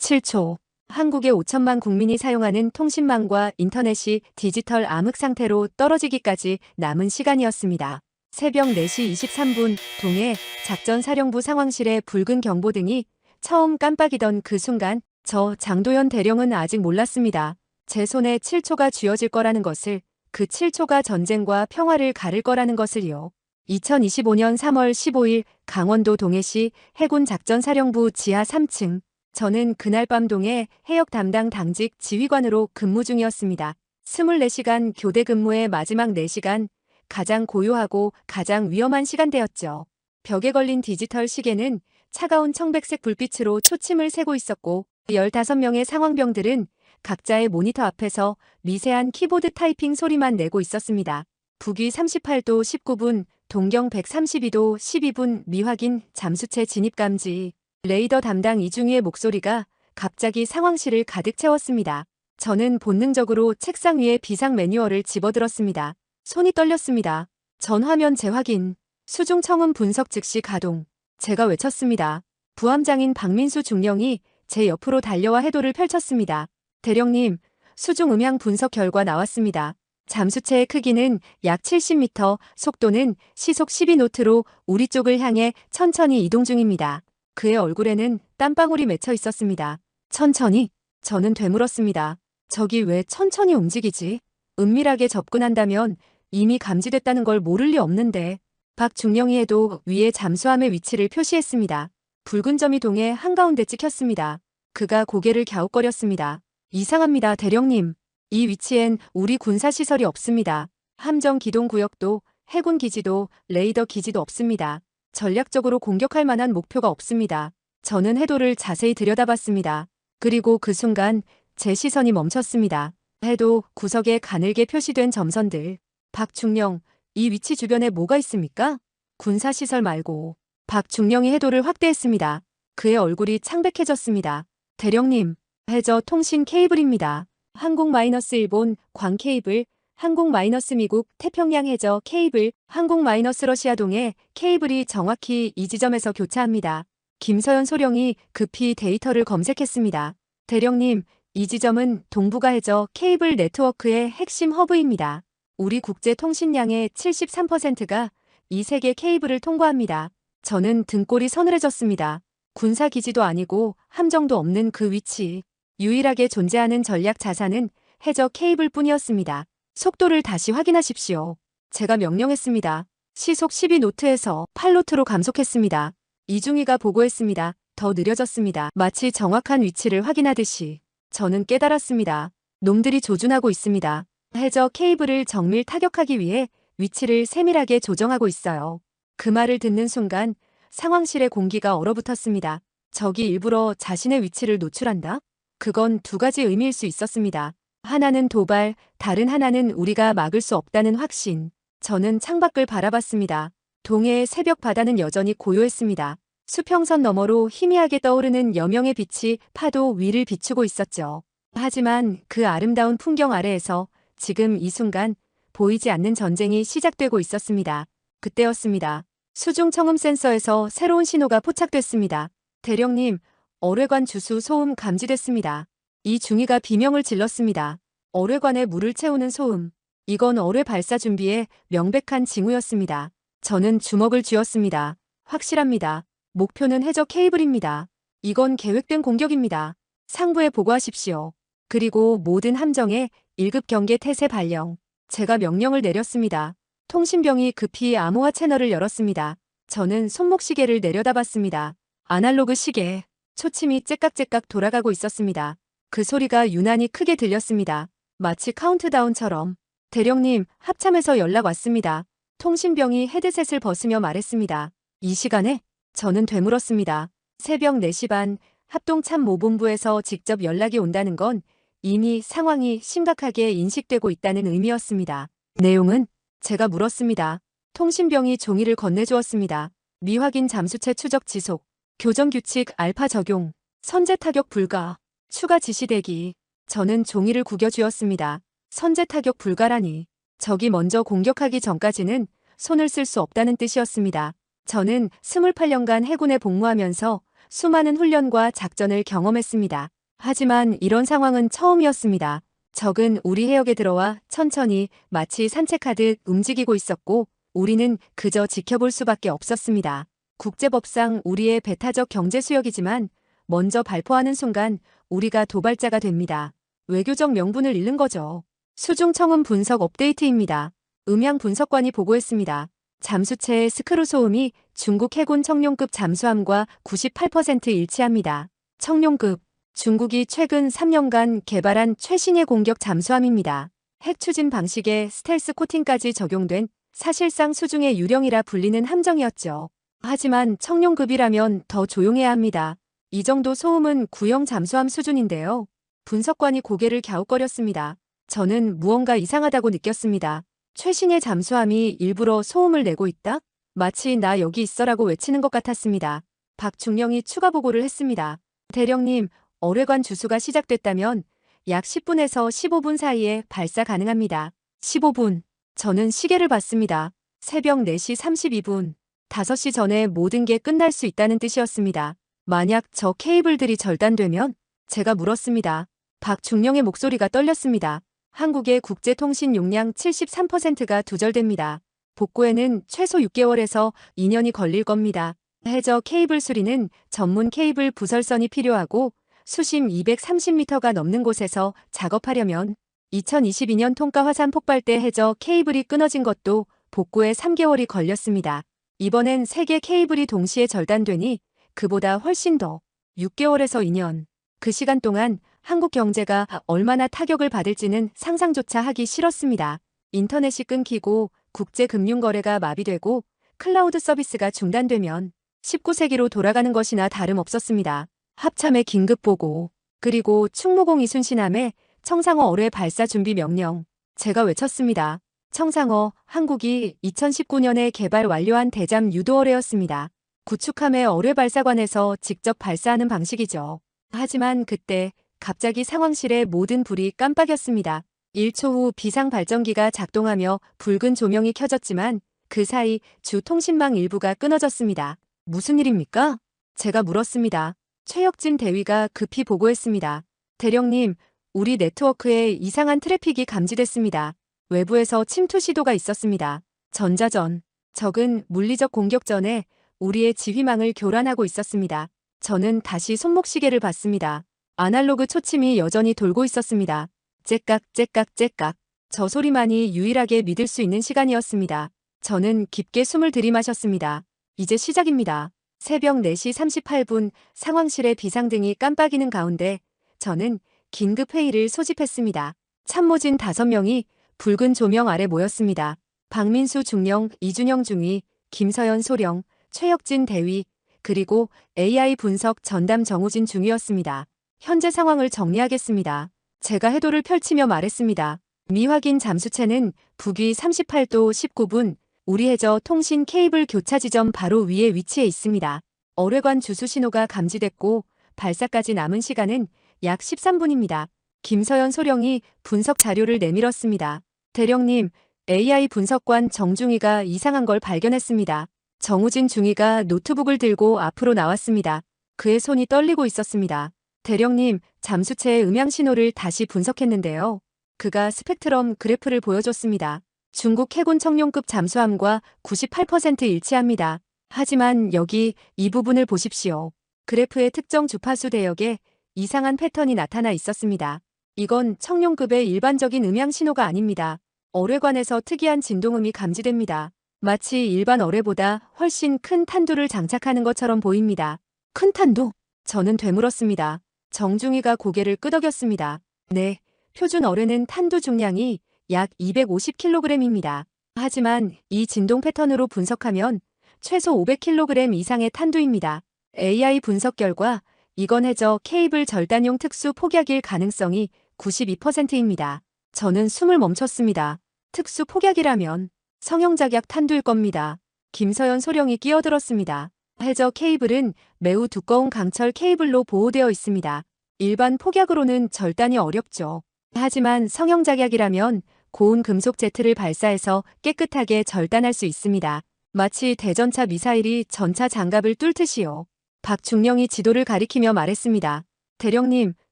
7초. 한국의 5천만 국민이 사용하는 통신망과 인터넷이 디지털 암흑 상태로 떨어지기까지 남은 시간이었습니다. 새벽 4시 23분 동해 작전사령부 상황실에 붉은 경보등이 처음 깜빡이던 그 순간 저 장도연 대령은 아직 몰랐습니다. 제 손에 7초가 쥐어질 거라는 것을, 그 7초가 전쟁과 평화를 가를 거라는 것을요. 2025년 3월 15일 강원도 동해시 해군 작전사령부 지하 3층. 저는 그날 밤 동해 해역 담당 당직 지휘관으로 근무 중이었습니다. 24시간 교대 근무의 마지막 4시간, 가장 고요하고 가장 위험한 시간대였죠. 벽에 걸린 디지털 시계는 차가운 청백색 불빛으로 초침을 세고 있었고 15명의 상황병들은 각자의 모니터 앞에서 미세한 키보드 타이핑 소리만 내고 있었습니다. 북위 38도 19분, 동경 132도 12분 미확인 잠수체 진입 감지. 레이더 담당 이중희의 목소리가 갑자기 상황실을 가득 채웠습니다. 저는 본능적으로 책상 위에 비상 매뉴얼을 집어들었습니다. 손이 떨렸습니다. 전 화면 재확인. 수중 청음 분석 즉시 가동. 제가 외쳤습니다. 부함장인 박민수 중령이 제 옆으로 달려와 해도를 펼쳤습니다. 대령님, 수중 음향 분석 결과 나왔습니다. 잠수체의 크기는 약 70m, 속도는 시속 12노트로 우리 쪽을 향해 천천히 이동 중입니다. 그의 얼굴에는 땀방울이 맺혀 있었습니다. 천천히? 저는 되물었습니다. 저기 왜 천천히 움직이지? 은밀하게 접근한다면 이미 감지됐다는 걸 모를 리 없는데. 박중령이에도 위에 잠수함의 위치를 표시했습니다. 붉은 점이 동해 한가운데 찍혔습니다. 그가 고개를 갸웃거렸습니다. 이상합니다, 대령님. 이 위치엔 우리 군사시설이 없습니다. 함정 기동 구역도, 해군 기지도, 레이더 기지도 없습니다. 전략적으로 공격할 만한 목표가 없습니다. 저는 해도를 자세히 들여다봤습니다. 그리고 그 순간 제 시선이 멈췄습니다. 해도 구석에 가늘게 표시된 점선들. 박중령, 이 위치 주변에 뭐가 있습니까? 군사시설 말고. 박중령이 해도를 확대했습니다. 그의 얼굴이 창백해졌습니다. 대령님, 해저 통신 케이블입니다. 한국-일본 광 케이블, 한국-미국 태평양 해저 케이블, 한국-러시아 동해 케이블이 정확히 이 지점에서 교차합니다. 김서연 소령이 급히 데이터를 검색했습니다. 대령님, 이 지점은 동북아 해저 케이블 네트워크의 핵심 허브입니다. 우리 국제 통신량의 73%가 이 세계 케이블을 통과합니다. 저는 등골이 서늘해졌습니다. 군사기지도 아니고 함정도 없는 그 위치. 유일하게 존재하는 전략 자산은 해저 케이블뿐이었습니다. 속도를 다시 확인하십시오. 제가 명령했습니다. 시속 12노트에서 8노트로 감속했습니다. 이중희가 보고했습니다. 더 느려졌습니다. 마치 정확한 위치를 확인하듯이. 저는 깨달았습니다. 놈들이 조준하고 있습니다. 해저 케이블을 정밀 타격하기 위해 위치를 세밀하게 조정하고 있어요. 그 말을 듣는 순간 상황실의 공기가 얼어붙었습니다. 적이 일부러 자신의 위치를 노출한다? 그건 두 가지 의미일 수 있었습니다. 하나는 도발, 다른 하나는 우리가 막을 수 없다는 확신. 저는 창밖을 바라봤습니다. 동해의 새벽 바다는 여전히 고요했습니다. 수평선 너머로 희미하게 떠오르는 여명의 빛이 파도 위를 비추고 있었죠. 하지만 그 아름다운 풍경 아래에서 지금 이 순간 보이지 않는 전쟁이 시작되고 있었습니다. 그때였습니다. 수중 청음 센서에서 새로운 신호가 포착됐습니다. 대령님, 어뢰관 주수 소음 감지됐습니다. 이중희가 비명을 질렀습니다. 어뢰관에 물을 채우는 소음. 이건 어뢰 발사 준비의 명백한 징후였습니다. 저는 주먹을 쥐었습니다. 확실합니다. 목표는 해저 케이블입니다. 이건 계획된 공격입니다. 상부에 보고하십시오. 그리고 모든 함정에 1급 경계 태세 발령. 제가 명령을 내렸습니다. 통신병이 급히 암호화 채널을 열었습니다. 저는 손목시계를 내려다봤습니다. 아날로그 시계. 초침이 째깍째깍 돌아가고 있었습니다. 그 소리가 유난히 크게 들렸습니다. 마치 카운트다운처럼. 대령님, 합참에서 연락 왔습니다. 통신병이 헤드셋을 벗으며 말했습니다. 이 시간에? 저는 되물었습니다. 새벽 4시 반 합동참모본부에서 직접 연락이 온다는 건 이미 상황이 심각하게 인식되고 있다는 의미였습니다. 내용은? 제가 물었습니다. 통신병이 종이를 건네주었습니다. 미확인 잠수체 추적 지속, 교정규칙 알파 적용, 선제 타격 불가, 추가 지시 대기. 저는 종이를 구겨쥐었습니다. 선제 타격 불가라니. 적이 먼저 공격하기 전까지는 손을 쓸 수 없다는 뜻이었습니다. 저는 28년간 해군에 복무하면서 수많은 훈련과 작전을 경험했습니다. 하지만 이런 상황은 처음이었습니다. 적은 우리 해역에 들어와 천천히 마치 산책하듯 움직이고 있었고 우리는 그저 지켜볼 수밖에 없었습니다. 국제법상 우리의 배타적 경제 수역이지만 먼저 발포하는 순간 우리가 도발자가 됩니다. 외교적 명분을 잃는 거죠. 수중청음 분석 업데이트입니다. 음향 분석관이 보고했습니다. 잠수체의 스크루 소음이 중국 해군 청룡급 잠수함과 98% 일치합니다. 청룡급, 중국이 최근 3년간 개발한 최신의 공격 잠수함입니다. 핵 추진 방식에 스텔스 코팅까지 적용된 사실상 수중의 유령이라 불리는 함정이었죠. 하지만 청룡급이라면 더 조용해야 합니다. 이 정도 소음은 구형 잠수함 수준인데요. 분석관이 고개를 갸웃거렸습니다. 저는 무언가 이상하다고 느꼈습니다. 최신의 잠수함이 일부러 소음을 내고 있다? 마치 나 여기 있어라고 외치는 것 같았습니다. 박중령이 추가 보고를 했습니다. 대령님, 어뢰관 주수가 시작됐다면 약 10분에서 15분 사이에 발사 가능합니다. 15분. 저는 시계를 봤습니다. 새벽 4시 32분. 5시 전에 모든 게 끝날 수 있다는 뜻이었습니다. 만약 저 케이블들이 절단되면? 제가 물었습니다. 박중령의 목소리가 떨렸습니다. 한국의 국제통신 용량 73%가 두절됩니다. 복구에는 최소 6개월에서 2년이 걸릴 겁니다. 해저 케이블 수리는 전문 케이블 부설선이 필요하고 수심 230m가 넘는 곳에서 작업하려면 2022년 통가 화산 폭발 때 해저 케이블이 끊어진 것도 복구에 3개월이 걸렸습니다. 이번엔 3개 케이블이 동시에 절단되니 그보다 훨씬 더 6개월에서 2년. 그 시간 동안 한국 경제가 얼마나 타격을 받을지는 상상조차 하기 싫었습니다. 인터넷이 끊기고 국제금융거래가 마비되고 클라우드 서비스가 중단되면 19세기로 돌아가는 것이나 다름없었습니다. 합참의 긴급보고, 그리고 충무공 이순신함의 청상어 어뢰 발사 준비 명령. 제가 외쳤습니다. 청상어, 한국이 2019년에 개발 완료한 대잠 유도어뢰였습니다. 구축함의 어뢰 발사관에서 직접 발사하는 방식이죠. 하지만 그때 갑자기 상황실의 모든 불이 깜빡였습니다. 1초 후 비상발전기가 작동하며 붉은 조명이 켜졌지만 그 사이 주 통신망 일부가 끊어졌습니다. 무슨 일입니까? 제가 물었습니다. 최혁진 대위가 급히 보고했습니다. 대령님, 우리 네트워크에 이상한 트래픽이 감지됐습니다. 외부에서 침투 시도가 있었습니다. 전자전. 적은 물리적 공격 전에 우리의 지휘망을 교란하고 있었습니다. 저는 다시 손목시계를 봤습니다. 아날로그 초침이 여전히 돌고 있었습니다. 째깍 째깍 째깍. 저 소리만이 유일하게 믿을 수 있는 시간이었습니다. 저는 깊게 숨을 들이마셨습니다. 이제 시작입니다. 새벽 4시 38분 상황실의 비상등이 깜빡이는 가운데 저는 긴급 회의를 소집했습니다. 참모진 5명이 붉은 조명 아래 모였습니다. 박민수 중령, 이준영 중위, 김서연 소령, 최혁진 대위, 그리고 AI 분석 전담 정우진 중위였습니다. 현재 상황을 정리하겠습니다. 제가 해도를 펼치며 말했습니다. 미확인 잠수체는 북위 38도 19분, 우리 해저 통신 케이블 교차 지점 바로 위에 위치해 있습니다. 어뢰관 주수 신호가 감지됐고 발사까지 남은 시간은 약 13분입니다. 김서연 소령이 분석 자료를 내밀었습니다. 대령님, AI 분석관 정중위가 이상한 걸 발견했습니다. 정우진 중위가 노트북을 들고 앞으로 나왔습니다. 그의 손이 떨리고 있었습니다. 대령님, 잠수체의 음향 신호를 다시 분석했는데요. 그가 스펙트럼 그래프를 보여줬습니다. 중국 해군 청룡급 잠수함과 98% 일치합니다. 하지만 여기 이 부분을 보십시오. 그래프의 특정 주파수 대역에 이상한 패턴이 나타나 있었습니다. 이건 청룡급의 일반적인 음향 신호가 아닙니다. 어뢰관에서 특이한 진동음이 감지됩니다. 마치 일반 어뢰보다 훨씬 큰 탄두를 장착하는 것처럼 보입니다. 큰 탄두? 저는 되물었습니다. 정중위가 고개를 끄덕였습니다. 네, 표준 어뢰는 탄두 중량이 약 250kg입니다. 하지만 이 진동 패턴으로 분석하면 최소 500kg 이상의 탄두입니다. AI 분석 결과 이건 해저 케이블 절단용 특수 폭약일 가능성이 92%입니다. 저는 숨을 멈췄습니다. 특수 폭약이라면 성형작약 탄두일 겁니다. 김서연 소령이 끼어들었습니다. 해저 케이블은 매우 두꺼운 강철 케이블로 보호되어 있습니다. 일반 폭약으로는 절단이 어렵죠. 하지만 성형작약이라면 고운 금속 제트를 발사해서 깨끗하게 절단할 수 있습니다. 마치 대전차 미사일이 전차 장갑을 뚫듯이요. 박중령이 지도를 가리키며 말했습니다. 대령님,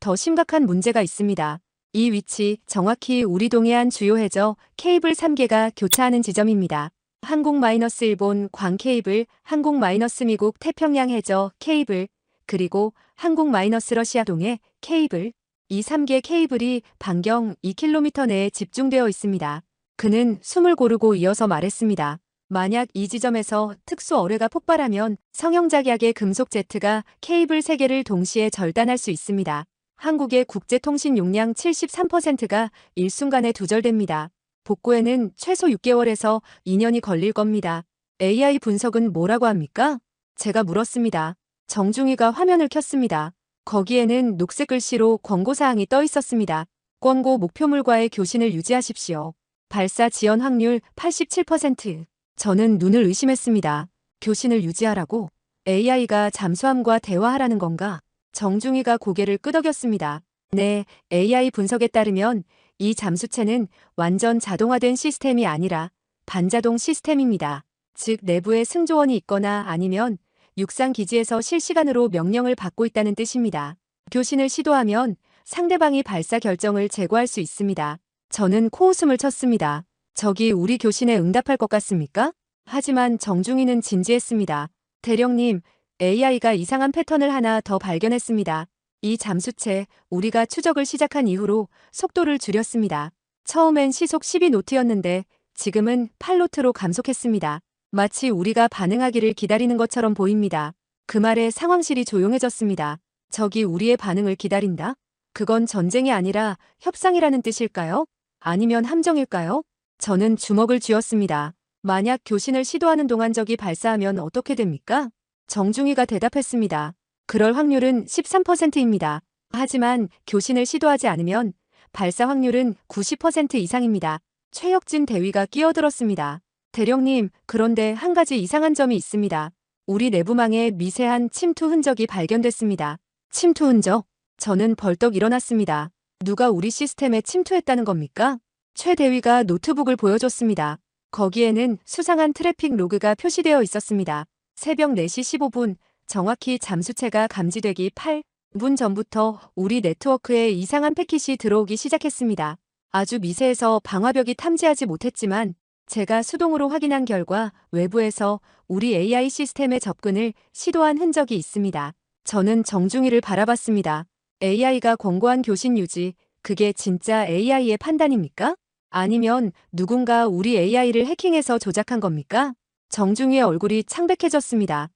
더 심각한 문제가 있습니다. 이 위치 정확히 우리 동해안 주요 해저 케이블 3개가 교차하는 지점입니다. 한국-일본 광 케이블, 한국-미국 태평양 해저 케이블, 그리고 한국-러시아 동해 케이블. 이 3개 케이블이 반경 2km 내에 집중되어 있습니다. 그는 숨을 고르고 이어서 말했습니다. 만약 이 지점에서 특수 어뢰가 폭발하면 성형작약의 금속 제트가 케이블 3개를 동시에 절단할 수 있습니다. 한국의 국제통신 용량 73%가 일순간에 두절됩니다. 복구에는 최소 6개월에서 2년이 걸릴 겁니다. AI 분석은 뭐라고 합니까? 제가 물었습니다. 정중희가 화면을 켰습니다. 거기에는 녹색 글씨로 권고사항이 떠 있었습니다. 권고 목표물과의 교신을 유지하십시오. 발사 지연 확률 87%. 저는 눈을 의심했습니다. 교신을 유지하라고? AI가 잠수함과 대화하라는 건가? 정중희가 고개를 끄덕였습니다. 네, AI 분석에 따르면 이 잠수체는 완전 자동화된 시스템이 아니라 반자동 시스템입니다. 즉 내부에 승조원이 있거나 아니면 육상 기지에서 실시간으로 명령을 받고 있다는 뜻입니다. 교신을 시도하면 상대방이 발사 결정을 제고할 수 있습니다. 저는 코웃음을 쳤습니다. 저기 우리 교신에 응답할 것 같습니까? 하지만 정중희는 진지했습니다. 대령님, AI가 이상한 패턴을 하나 더 발견했습니다. 이 잠수체, 우리가 추적을 시작한 이후로 속도를 줄였습니다. 처음엔 시속 12노트였는데 지금은 8노트로 감속했습니다. 마치 우리가 반응하기를 기다리는 것처럼 보입니다. 그 말에 상황실이 조용해졌습니다. 적이 우리의 반응을 기다린다? 그건 전쟁이 아니라 협상이라는 뜻일까요? 아니면 함정일까요? 저는 주먹을 쥐었습니다. 만약 교신을 시도하는 동안 적이 발사하면 어떻게 됩니까? 정중희가 대답했습니다. 그럴 확률은 13%입니다. 하지만 교신을 시도하지 않으면 발사 확률은 90% 이상입니다. 최혁진 대위가 끼어들었습니다. 대령님, 그런데 한 가지 이상한 점이 있습니다. 우리 내부망에 미세한 침투 흔적이 발견됐습니다. 침투 흔적? 저는 벌떡 일어났습니다. 누가 우리 시스템에 침투했다는 겁니까? 최 대위가 노트북을 보여줬습니다. 거기에는 수상한 트래픽 로그가 표시되어 있었습니다. 새벽 4시 15분, 정확히 잠수체가 감지되기 8분 전부터 우리 네트워크에 이상한 패킷이 들어오기 시작했습니다. 아주 미세해서 방화벽이 탐지하지 못했지만 제가 수동으로 확인한 결과 외부에서 우리 AI 시스템에 접근을 시도한 흔적이 있습니다. 저는 정중희를 바라봤습니다. AI가 권고한 교신 유지, 그게 진짜 AI의 판단입니까? 아니면 누군가 우리 AI를 해킹해서 조작한 겁니까? 정중희의 얼굴이 창백해졌습니다.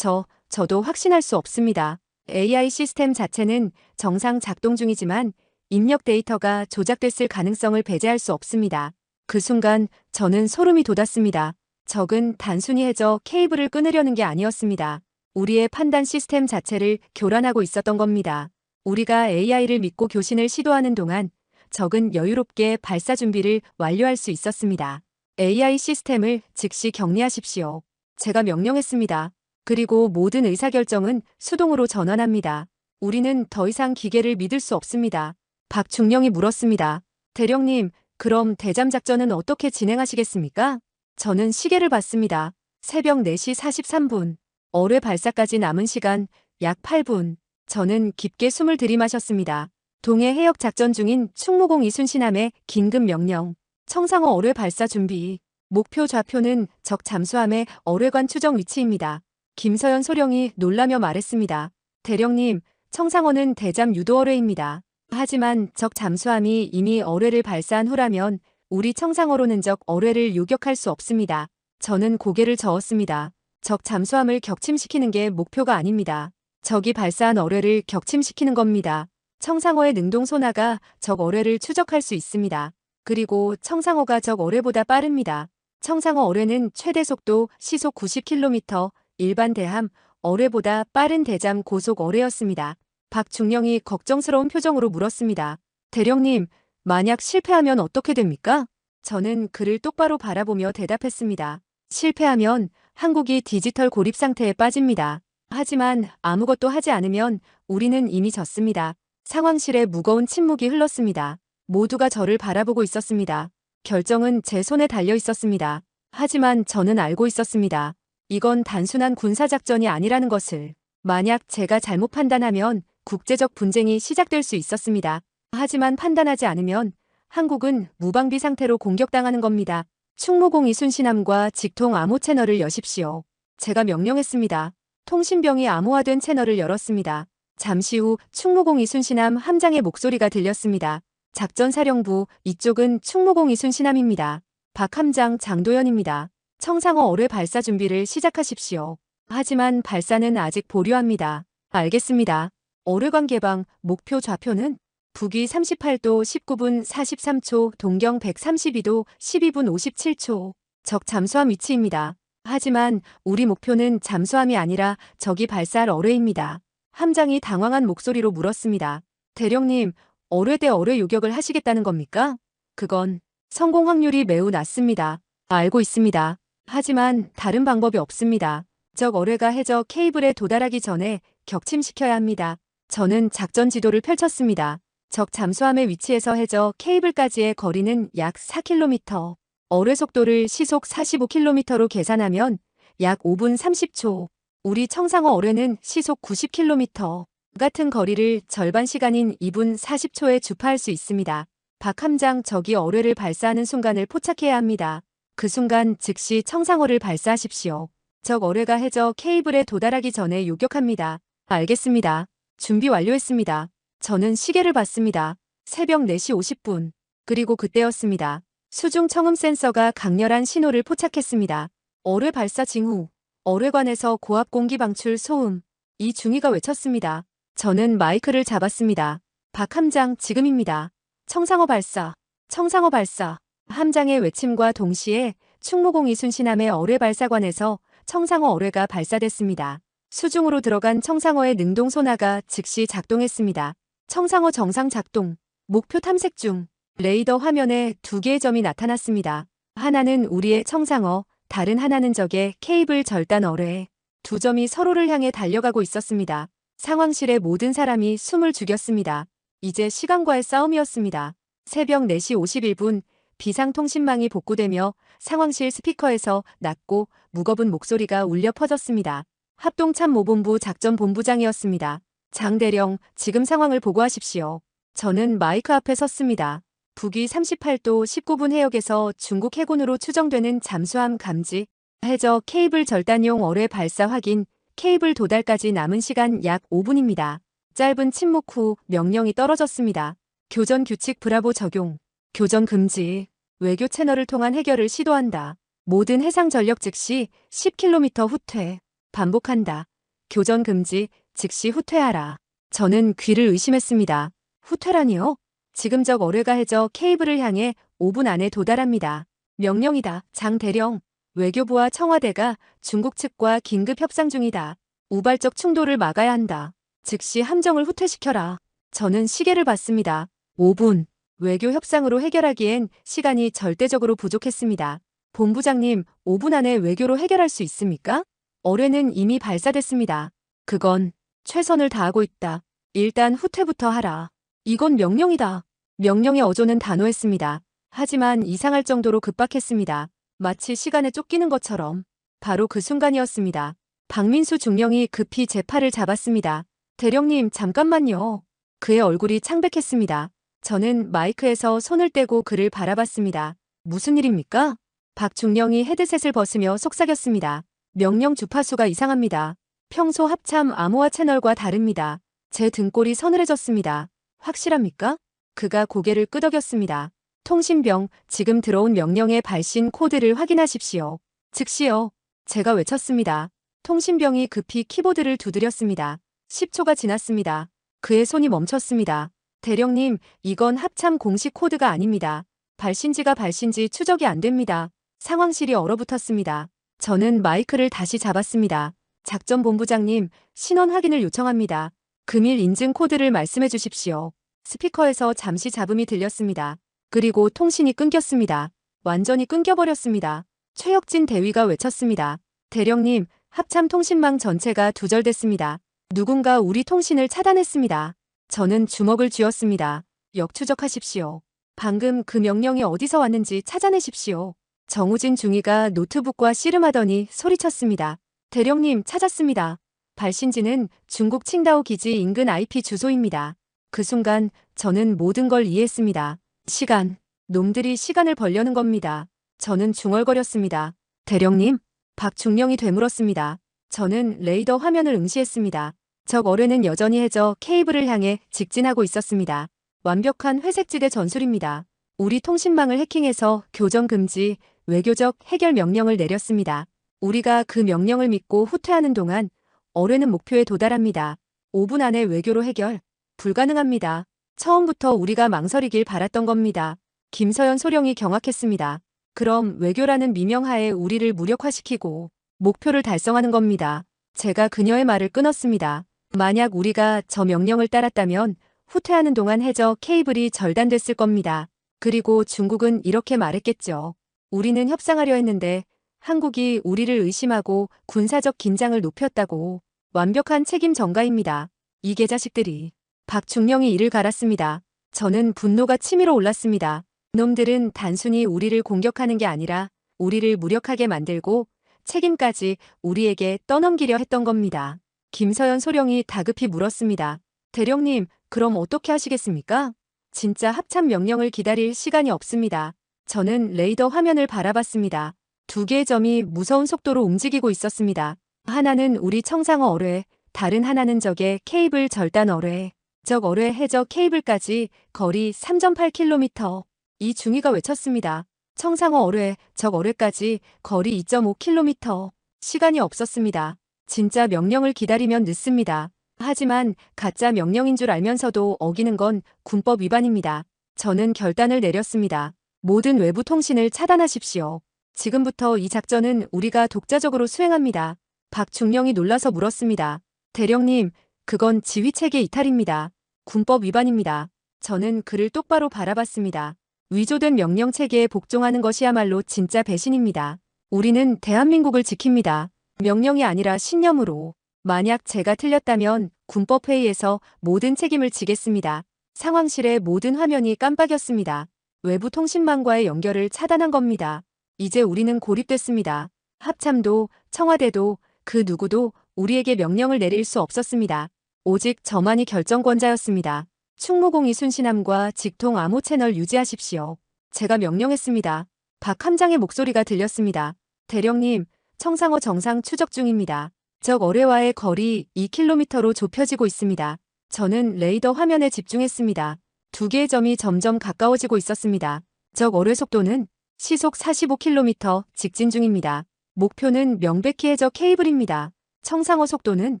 저도 확신할 수 없습니다. AI 시스템 자체는 정상 작동 중이지만 입력 데이터가 조작됐을 가능성을 배제할 수 없습니다. 그 순간 저는 소름이 돋았습니다. 적은 단순히 해저 케이블을 끊으려는 게 아니었습니다. 우리의 판단 시스템 자체를 교란하고 있었던 겁니다. 우리가 AI를 믿고 교신을 시도하는 동안 적은 여유롭게 발사 준비를 완료할 수 있었습니다. AI 시스템을 즉시 격리하십시오. 제가 명령했습니다. 그리고 모든 의사결정은 수동으로 전환합니다. 우리는 더 이상 기계를 믿을 수 없습니다. 박중령이 물었습니다. 대령님, 그럼 대잠 작전은 어떻게 진행하시겠습니까? 저는 시계를 봤습니다. 새벽 4시 43분. 어뢰 발사까지 남은 시간 약 8분. 저는 깊게 숨을 들이마셨습니다. 동해 해역 작전 중인 충무공 이순신함의 긴급 명령. 청상호 어뢰 발사 준비. 목표 좌표는 적 잠수함의 어뢰관 추정 위치입니다. 김서연 소령이 놀라며 말했습니다. 대령님, 청상호는 대잠 유도 어뢰입니다. 하지만 적 잠수함이 이미 어뢰를 발사한 후라면 우리 청상호로는 적 어뢰를 요격할 수 없습니다. 저는 고개를 저었습니다. 적 잠수함을 격침시키는 게 목표가 아닙니다. 적이 발사한 어뢰를 격침시키는 겁니다. 청상호의 능동 소나가 적 어뢰를 추적할 수 있습니다. 그리고 청상호가 적 어뢰보다 빠릅니다. 청상호 어뢰는 최대 속도 시속 90km, 일반 대함 어뢰보다 빠른 대잠 고속 어뢰였습니다. 박중령이 걱정스러운 표정으로 물었습니다. 대령님, 만약 실패하면 어떻게 됩니까? 저는 그를 똑바로 바라보며 대답했습니다. 실패하면 한국이 디지털 고립 상태에 빠집니다. 하지만 아무것도 하지 않으면 우리는 이미 졌습니다. 상황실에 무거운 침묵이 흘렀습니다. 모두가 저를 바라보고 있었습니다. 결정은 제 손에 달려 있었습니다. 하지만 저는 알고 있었습니다. 이건 단순한 군사작전이 아니라는 것을. 만약 제가 잘못 판단하면 국제적 분쟁이 시작될 수 있었습니다. 하지만 판단하지 않으면 한국은 무방비 상태로 공격당하는 겁니다. 충무공 이순신함과 직통 암호 채널을 여십시오. 제가 명령했습니다. 통신병이 암호화된 채널을 열었습니다. 잠시 후 충무공 이순신함 함장의 목소리가 들렸습니다. 작전사령부, 이쪽은 충무공 이순신함입니다. 박 함장 장도연입니다. 청상호 어뢰 발사 준비를 시작하십시오. 하지만 발사는 아직 보류합니다. 알겠습니다. 어뢰관 개방, 목표 좌표는 북위 38도 19분 43초, 동경 132도 12분 57초. 적 잠수함 위치입니다. 하지만 우리 목표는 잠수함이 아니라 적이 발사할 어뢰입니다. 함장이 당황한 목소리로 물었습니다. 대령님, 어뢰 대 어뢰 요격을 하시겠다는 겁니까? 그건 성공 확률이 매우 낮습니다. 알고 있습니다. 하지만 다른 방법이 없습니다. 적 어뢰가 해저 케이블에 도달하기 전에 격침시켜야 합니다. 저는 작전 지도를 펼쳤습니다. 적 잠수함의 위치에서 해저 케이블까지의 거리는 약 4km. 어뢰 속도를 시속 45km로 계산하면 약 5분 30초. 우리 청상호 어뢰는 시속 90km. 같은 거리를 절반 시간인 2분 40초에 주파할 수 있습니다. 박 함장, 적이 어뢰를 발사하는 순간을 포착해야 합니다. 그 순간 즉시 청상호를 발사하십시오. 적 어뢰가 해저 케이블에 도달하기 전에 요격합니다. 알겠습니다. 준비 완료했습니다. 저는 시계를 봤습니다. 새벽 4시 50분. 그리고 그때였습니다. 수중 청음 센서가 강렬한 신호를 포착했습니다. 어뢰 발사 징후. 어뢰관에서 고압 공기 방출 소음. 이 중위가 외쳤습니다. 저는 마이크를 잡았습니다. 박 함장, 지금입니다. 청상호 발사. 청상호 발사. 함장의 외침과 동시에 충무공 이순신함의 어뢰 발사관에서 청상호 어뢰가 발사됐습니다. 수중으로 들어간 청상호의 능동 소나가 즉시 작동했습니다. 청상호 정상 작동. 목표 탐색 중. 레이더 화면에 두 개의 점이 나타났습니다. 하나는 우리의 청상호, 다른 하나는 적의 케이블 절단 어뢰. 두 점이 서로를 향해 달려가고 있었습니다. 상황실의 모든 사람이 숨을 죽였습니다. 이제 시간과의 싸움이었습니다. 새벽 4시 51분 비상통신망이 복구되며 상황실 스피커에서 낮고 무거운 목소리가 울려 퍼졌습니다. 합동참모본부 작전본부장이었습니다. 장대령, 지금 상황을 보고하십시오. 저는 마이크 앞에 섰습니다. 북위 38도 19분 해역에서 중국 해군으로 추정되는 잠수함 감지, 해저 케이블 절단용 어뢰 발사 확인, 케이블 도달까지 남은 시간 약 5분입니다. 짧은 침묵 후 명령이 떨어졌습니다. 교전 규칙 브라보 적용. 교전 금지. 외교 채널을 통한 해결을 시도한다. 모든 해상 전력 즉시 10km 후퇴. 반복한다. 교전 금지, 즉시 후퇴하라. 저는 귀를 의심했습니다. 후퇴라니요? 지금 적 어뢰가 해저 케이블을 향해 5분 안에 도달합니다. 명령이다. 장 대령. 외교부와 청와대가 중국 측과 긴급 협상 중이다. 우발적 충돌을 막아야 한다. 즉시 함정을 후퇴시켜라. 저는 시계를 봤습니다. 5분. 외교 협상으로 해결하기엔 시간이 절대적으로 부족했습니다. 본부장님, 5분 안에 외교로 해결할 수 있습니까? 어뢰는 이미 발사됐습니다. 그건 최선을 다하고 있다. 일단 후퇴부터 하라. 이건 명령이다. 명령의 어조는 단호했습니다. 하지만 이상할 정도로 급박했습니다. 마치 시간에 쫓기는 것처럼. 바로 그 순간이었습니다. 박민수 중령이 급히 제 팔을 잡았습니다. 대령님, 잠깐만요. 그의 얼굴이 창백했습니다. 저는 마이크에서 손을 떼고 그를 바라봤습니다. 무슨 일입니까? 박 중령이 헤드셋을 벗으며 속삭였습니다. 명령 주파수가 이상합니다. 평소 합참 암호화 채널과 다릅니다. 제 등골이 서늘해졌습니다. 확실합니까? 그가 고개를 끄덕였습니다. 통신병, 지금 들어온 명령의 발신 코드를 확인하십시오. 즉시요. 제가 외쳤습니다. 통신병이 급히 키보드를 두드렸습니다. 10초가 지났습니다. 그의 손이 멈췄습니다. 대령님, 이건 합참 공식 코드가 아닙니다. 발신지가 발신지 추적이 안 됩니다. 상황실이 얼어붙었습니다. 저는 마이크를 다시 잡았습니다. 작전본부장님, 신원 확인을 요청합니다. 금일 인증 코드를 말씀해 주십시오. 스피커에서 잠시 잡음이 들렸습니다. 그리고 통신이 끊겼습니다. 완전히 끊겨버렸습니다. 최혁진 대위가 외쳤습니다. 대령님, 합참 통신망 전체가 두절됐습니다. 누군가 우리 통신을 차단했습니다. 저는 주먹을 쥐었습니다. 역추적하십시오. 방금 그 명령이 어디서 왔는지 찾아내십시오. 정우진 중위가 노트북과 씨름하더니 소리쳤습니다. 대령님, 찾았습니다. 발신지는 중국 칭다오 기지 인근 IP 주소입니다. 그 순간 저는 모든 걸 이해했습니다. 시간. 놈들이 시간을 벌려는 겁니다. 저는 중얼거렸습니다. 대령님? 박중령이 되물었습니다. 저는 레이더 화면을 응시했습니다. 적 어뢰는 여전히 해저 케이블을 향해 직진하고 있었습니다. 완벽한 회색지대 전술입니다. 우리 통신망을 해킹해서 교전 금지, 외교적 해결 명령을 내렸습니다. 우리가 그 명령을 믿고 후퇴하는 동안 어뢰는 목표에 도달합니다. 5분 안에 외교로 해결. 불가능합니다. 처음부터 우리가 망설이길 바랐던 겁니다. 김서연 소령이 경악했습니다. 그럼 외교라는 미명하에 우리를 무력화시키고 목표를 달성하는 겁니다. 제가 그녀의 말을 끊었습니다. 만약 우리가 저 명령을 따랐다면 후퇴하는 동안 해저 케이블이 절단됐을 겁니다. 그리고 중국은 이렇게 말했겠죠. 우리는 협상하려 했는데 한국이 우리를 의심하고 군사적 긴장을 높였다고. 완벽한 책임 전가입니다. 이 개자식들이. 박중령이 이를 갈았습니다. 저는 분노가 치밀어 올랐습니다. 놈들은 단순히 우리를 공격하는 게 아니라 우리를 무력하게 만들고 책임까지 우리에게 떠넘기려 했던 겁니다. 김서연 소령이 다급히 물었습니다. 대령님, 그럼 어떻게 하시겠습니까? 진짜 합참 명령을 기다릴 시간이 없습니다. 저는 레이더 화면을 바라봤습니다. 두 개의 점이 무서운 속도로 움직이고 있었습니다. 하나는 우리 청상어 어뢰, 다른 하나는 적의 케이블 절단 어뢰. 적 어뢰 해저 케이블까지 거리 3.8km. 이 중위가 외쳤습니다. 청상어 어뢰, 적 어뢰까지 거리 2.5km. 시간이 없었습니다. 진짜 명령을 기다리면 늦습니다. 하지만 가짜 명령인 줄 알면서도 어기는 건 군법 위반입니다. 저는 결단을 내렸습니다. 모든 외부 통신을 차단하십시오. 지금부터 이 작전은 우리가 독자적으로 수행합니다. 박중령이 놀라서 물었습니다. 대령님, 그건 지휘체계 이탈입니다. 군법 위반입니다. 저는 그를 똑바로 바라봤습니다. 위조된 명령체계에 복종하는 것이야말로 진짜 배신입니다. 우리는 대한민국을 지킵니다. 명령이 아니라 신념으로. 만약 제가 틀렸다면 군법회의에서 모든 책임을 지겠습니다. 상황실의 모든 화면이 깜빡였습니다. 외부 통신망과의 연결을 차단한 겁니다. 이제 우리는 고립됐습니다. 합참도, 청와대도, 그 누구도 우리에게 명령을 내릴 수 없었습니다. 오직 저만이 결정권자였습니다. 충무공이 순신함과 직통 암호 채널 유지하십시오. 제가 명령했습니다. 박 함장의 목소리가 들렸습니다. 대령님, 청상어 정상 추적 중입니다. 적 어뢰와의 거리 2km로 좁혀지고 있습니다. 저는 레이더 화면에 집중했습니다. 두 개의 점이 점점 가까워지고 있었습니다. 적 어뢰 속도는 시속 45km 직진 중입니다. 목표는 명백히 해저 케이블입니다. 청상어 속도는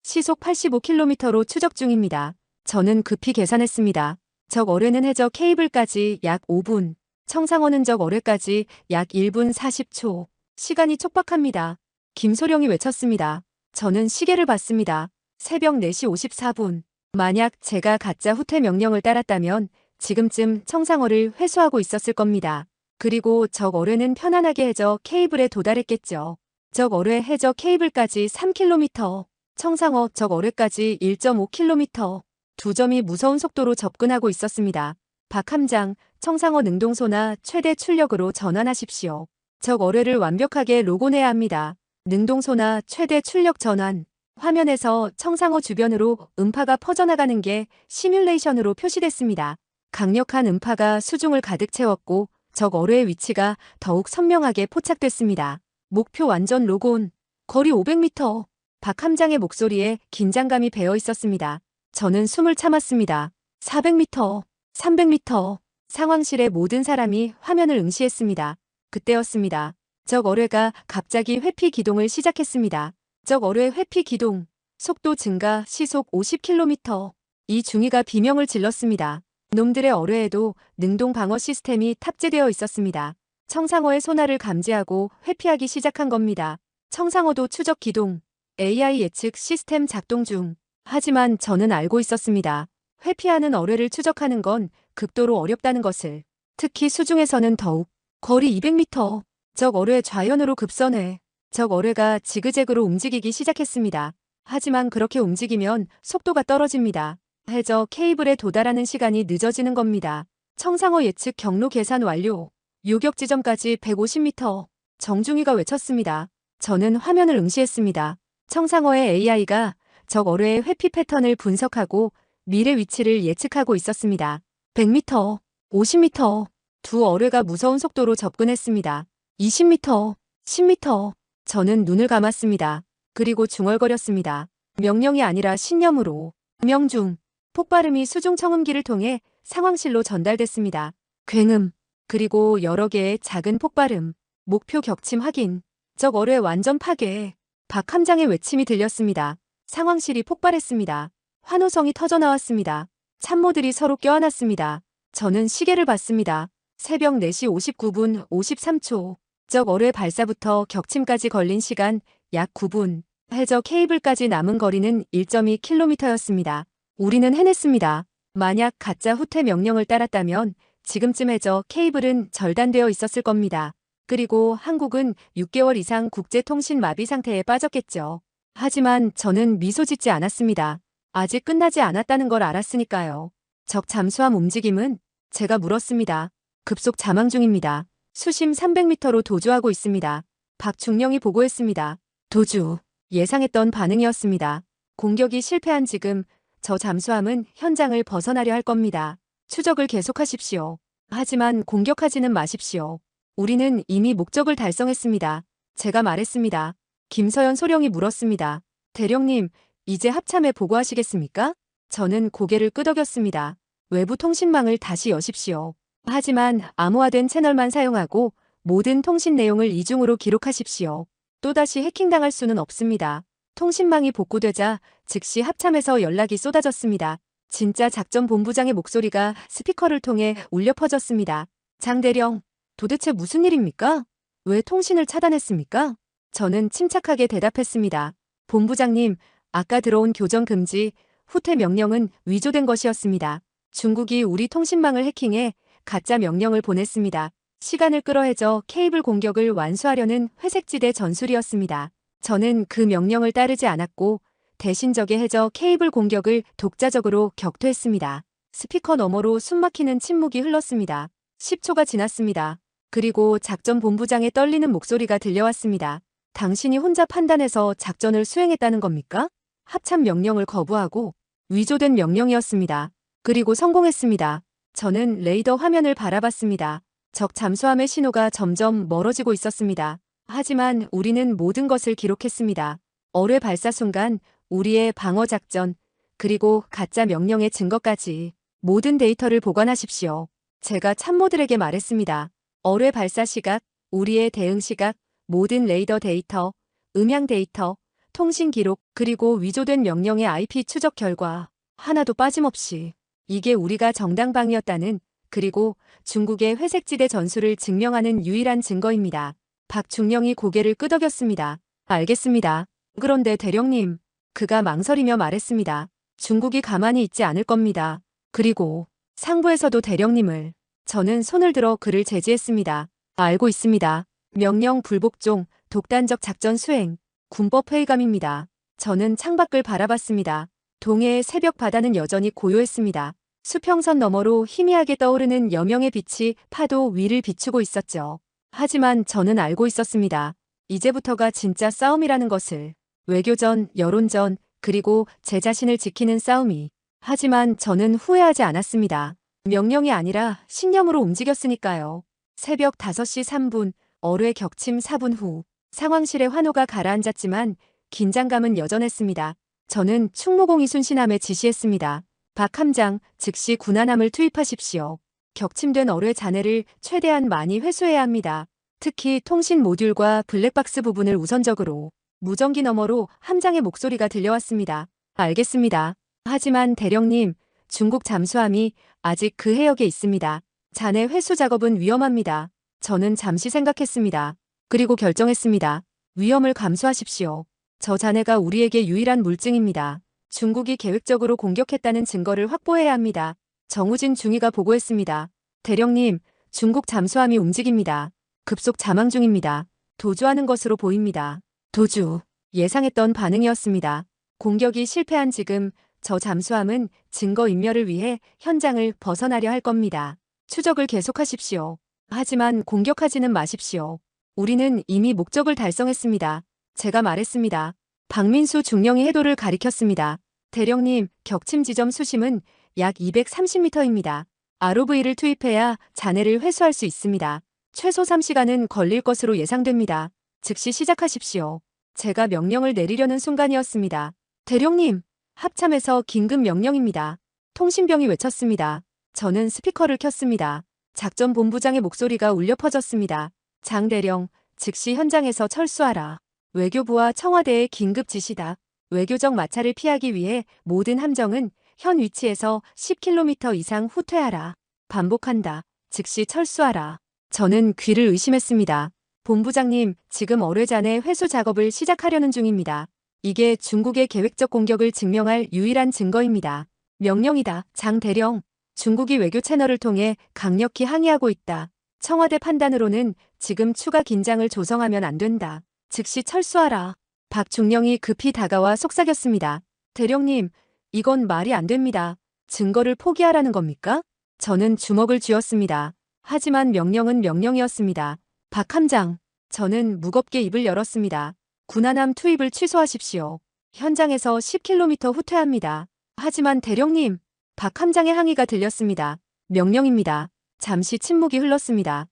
시속 85km로 추적 중입니다. 저는 급히 계산했습니다. 적 어뢰는 해저 케이블까지 약 5분, 청상어는 적 어뢰까지 약 1분 40초. 시간이 촉박합니다. 김소령이 외쳤습니다. 저는 시계를 봤습니다. 새벽 4시 54분. 만약 제가 가짜 후퇴 명령을 따랐다면 지금쯤 청상어를 회수하고 있었을 겁니다. 그리고 적 어뢰는 편안하게 해저 케이블에 도달했겠죠. 적 어뢰 해저 케이블까지 3km, 청상어 적 어뢰까지 1.5km. 두 점이 무서운 속도로 접근하고 있었습니다. 박 함장, 청상어 능동소나 최대 출력으로 전환하십시오. 적 어뢰를 완벽하게 로고내야 합니다. 능동소나 최대 출력 전환. 화면에서 청상어 주변으로 음파가 퍼져나가는 게 시뮬레이션으로 표시됐습니다. 강력한 음파가 수중을 가득 채웠고 적 어뢰의 위치가 더욱 선명하게 포착됐습니다. 목표 완전 로그온. 거리 500m. 박 함장의 목소리에 긴장감이 배어 있었습니다. 저는 숨을 참았습니다. 400m, 300m. 상황실의 모든 사람이 화면을 응시했습니다. 그때였습니다. 적 어뢰가 갑자기 회피 기동을 시작했습니다. 적 어뢰 회피 기동. 속도 증가 시속 50km. 이 중위가 비명을 질렀습니다. 놈들의 어뢰에도 능동 방어 시스템이 탑재되어 있었습니다. 청상어의 소나를 감지하고 회피하기 시작한 겁니다. 청상어도 추적 기동. AI 예측 시스템 작동 중. 하지만 저는 알고 있었습니다. 회피하는 어뢰를 추적하는 건 극도로 어렵다는 것을. 특히 수중에서는 더욱. 거리 200m. 적 어뢰 좌연으로 급선회. 적 어뢰가 지그재그로 움직이기 시작했습니다. 하지만 그렇게 움직이면 속도가 떨어집니다. 해저 케이블에 도달하는 시간이 늦어지는 겁니다. 청상어 예측 경로 계산 완료. 요격 지점까지 150m. 정중위가 외쳤습니다. 저는 화면을 응시했습니다. 청상어의 AI가 적 어뢰의 회피 패턴을 분석하고 미래 위치를 예측하고 있었습니다. 100m, 50m, 두 어뢰가 무서운 속도로 접근했습니다. 20m, 10m. 저는 눈을 감았습니다. 그리고 중얼거렸습니다. 명령이 아니라 신념으로. 명중. 폭발음이 수중 청음기를 통해 상황실로 전달됐습니다. 굉음. 그리고 여러 개의 작은 폭발음. 목표 격침 확인. 적 어뢰 완전 파괴. 박함장의 외침이 들렸습니다. 상황실이 폭발했습니다. 환호성이 터져나왔습니다. 참모들이 서로 껴안았습니다. 저는 시계를 봤습니다. 새벽 4시 59분 53초. 적 어뢰 발사부터 격침까지 걸린 시간 약 9분. 해저 케이블까지 남은 거리는 1.2km였습니다. 우리는 해냈습니다. 만약 가짜 후퇴 명령을 따랐다면 지금쯤 해저 케이블은 절단되어 있었을 겁니다. 그리고 한국은 6개월 이상 국제통신 마비 상태에 빠졌겠죠. 하지만 저는 미소 짓지 않았습니다. 아직 끝나지 않았다는 걸 알았으니까요. 적 잠수함 움직임은? 제가 물었습니다. 급속 자망 중입니다. 수심 300m로 도주하고 있습니다. 박중령이 보고했습니다. 도주. 예상했던 반응이었습니다. 공격이 실패한 지금 저 잠수함은 현장을 벗어나려 할 겁니다. 추적을 계속하십시오. 하지만 공격하지는 마십시오. 우리는 이미 목적을 달성했습니다. 제가 말했습니다. 김서연 소령이 물었습니다. 대령님, 이제 합참에 보고하시겠습니까? 저는 고개를 끄덕였습니다. 외부 통신망을 다시 여십시오. 하지만 암호화된 채널만 사용하고 모든 통신 내용을 이중으로 기록하십시오. 또다시 해킹당할 수는 없습니다. 통신망이 복구되자 즉시 합참에서 연락이 쏟아졌습니다. 진짜 작전본부장의 목소리가 스피커를 통해 울려 퍼졌습니다. 장대령, 도대체 무슨 일입니까? 왜 통신을 차단했습니까? 저는 침착하게 대답했습니다. 본부장님, 아까 들어온 교전 금지, 후퇴 명령은 위조된 것이었습니다. 중국이 우리 통신망을 해킹해 가짜 명령을 보냈습니다. 시간을 끌어해줘 케이블 공격을 완수하려는 회색지대 전술이었습니다. 저는 그 명령을 따르지 않았고 대신 적의 해저 케이블 공격을 독자적으로 격퇴했습니다. 스피커 너머로 숨막히는 침묵이 흘렀습니다. 10초가 지났습니다. 그리고 작전본부장의 떨리는 목소리가 들려왔습니다. 당신이 혼자 판단해서 작전을 수행했다는 겁니까? 합참 명령을 거부하고 위조된 명령이었습니다. 그리고 성공했습니다. 저는 레이더 화면을 바라봤습니다. 적 잠수함의 신호가 점점 멀어지고 있었습니다. 하지만 우리는 모든 것을 기록했습니다. 어뢰 발사 순간 우리의 방어 작전, 그리고 가짜 명령의 증거까지 모든 데이터를 보관하십시오. 제가 참모들에게 말했습니다. 어뢰 발사 시각, 우리의 대응 시각, 모든 레이더 데이터, 음향 데이터, 통신 기록, 그리고 위조된 명령의 IP 추적 결과 하나도 빠짐없이 이게 우리가 정당방위였다는, 그리고 중국의 회색지대 전술을 증명하는 유일한 증거입니다. 박중령이 고개를 끄덕였습니다. 알겠습니다. 그런데 대령님, 그가 망설이며 말했습니다. 중국이 가만히 있지 않을 겁니다. 그리고 상부에서도 대령님을. 저는 손을 들어 그를 제지했습니다. 알고 있습니다. 명령 불복종, 독단적 작전 수행, 군법 회의감입니다. 저는 창밖을 바라봤습니다. 동해의 새벽 바다는 여전히 고요했습니다. 수평선 너머로 희미하게 떠오르는 여명의 빛이 파도 위를 비추고 있었죠. 하지만 저는 알고 있었습니다. 이제부터가 진짜 싸움이라는 것을. 외교전, 여론전, 그리고 제 자신을 지키는 싸움이. 하지만 저는 후회하지 않았습니다. 명령이 아니라 신념으로 움직였으니까요. 새벽 5시 3분, 어뢰 격침 4분 후. 상황실의 환호가 가라앉았지만 긴장감은 여전했습니다. 저는 충무공이 순신함에 지시했습니다. 박함장, 즉시 군함을 투입하십시오. 격침된 어뢰 잔해를 최대한 많이 회수해야 합니다. 특히 통신 모듈과 블랙박스 부분을 우선적으로. 무전기 너머로 함장의 목소리가 들려왔습니다. 알겠습니다. 하지만 대령님, 중국 잠수함이 아직 그 해역에 있습니다. 잔해 회수 작업은 위험합니다. 저는 잠시 생각했습니다. 그리고 결정했습니다. 위험을 감수하십시오. 저 잔해가 우리에게 유일한 물증입니다. 중국이 계획적으로 공격했다는 증거를 확보해야 합니다. 정우진 중위가 보고했습니다. 대령님, 중국 잠수함이 움직입니다. 급속 자망 중입니다. 도주하는 것으로 보입니다. 도주. 예상했던 반응이었습니다. 공격이 실패한 지금 저 잠수함은 증거인멸을 위해 현장을 벗어나려 할 겁니다. 추적을 계속하십시오. 하지만 공격하지는 마십시오. 우리는 이미 목적을 달성했습니다. 제가 말했습니다. 박민수 중령이 해도를 가리켰습니다. 대령님, 격침 지점 수심은 약 230m입니다. ROV를 투입해야 잔해를 회수할 수 있습니다. 최소 3시간은 걸릴 것으로 예상됩니다. 즉시 시작하십시오. 제가 명령을 내리려는 순간이었습니다. 대령님, 합참에서 긴급 명령입니다. 통신병이 외쳤습니다. 저는 스피커를 켰습니다. 작전본부장의 목소리가 울려 퍼졌습니다. 장대령, 즉시 현장에서 철수하라. 외교부와 청와대의 긴급 지시다. 외교적 마찰을 피하기 위해 모든 함정은 현 위치에서 10km 이상 후퇴하라. 반복한다. 즉시 철수하라. 저는 귀를 의심했습니다. 본부장님, 지금 어뢰잔해 회수 작업을 시작하려는 중입니다. 이게 중국의 계획적 공격을 증명할 유일한 증거입니다. 명령이다. 장대령, 중국이 외교 채널을 통해 강력히 항의하고 있다. 청와대 판단으로는 지금 추가 긴장을 조성하면 안 된다. 즉시 철수하라. 박 중령이 급히 다가와 속삭였습니다. 대령님, 이건 말이 안 됩니다. 증거를 포기하라는 겁니까? 저는 주먹을 쥐었습니다. 하지만 명령은 명령이었습니다. 박 함장, 저는 무겁게 입을 열었습니다. 군함 투입을 취소하십시오. 현장에서 10km 후퇴합니다. 하지만 대령님, 박 함장의 항의가 들렸습니다. 명령입니다. 잠시 침묵이 흘렀습니다.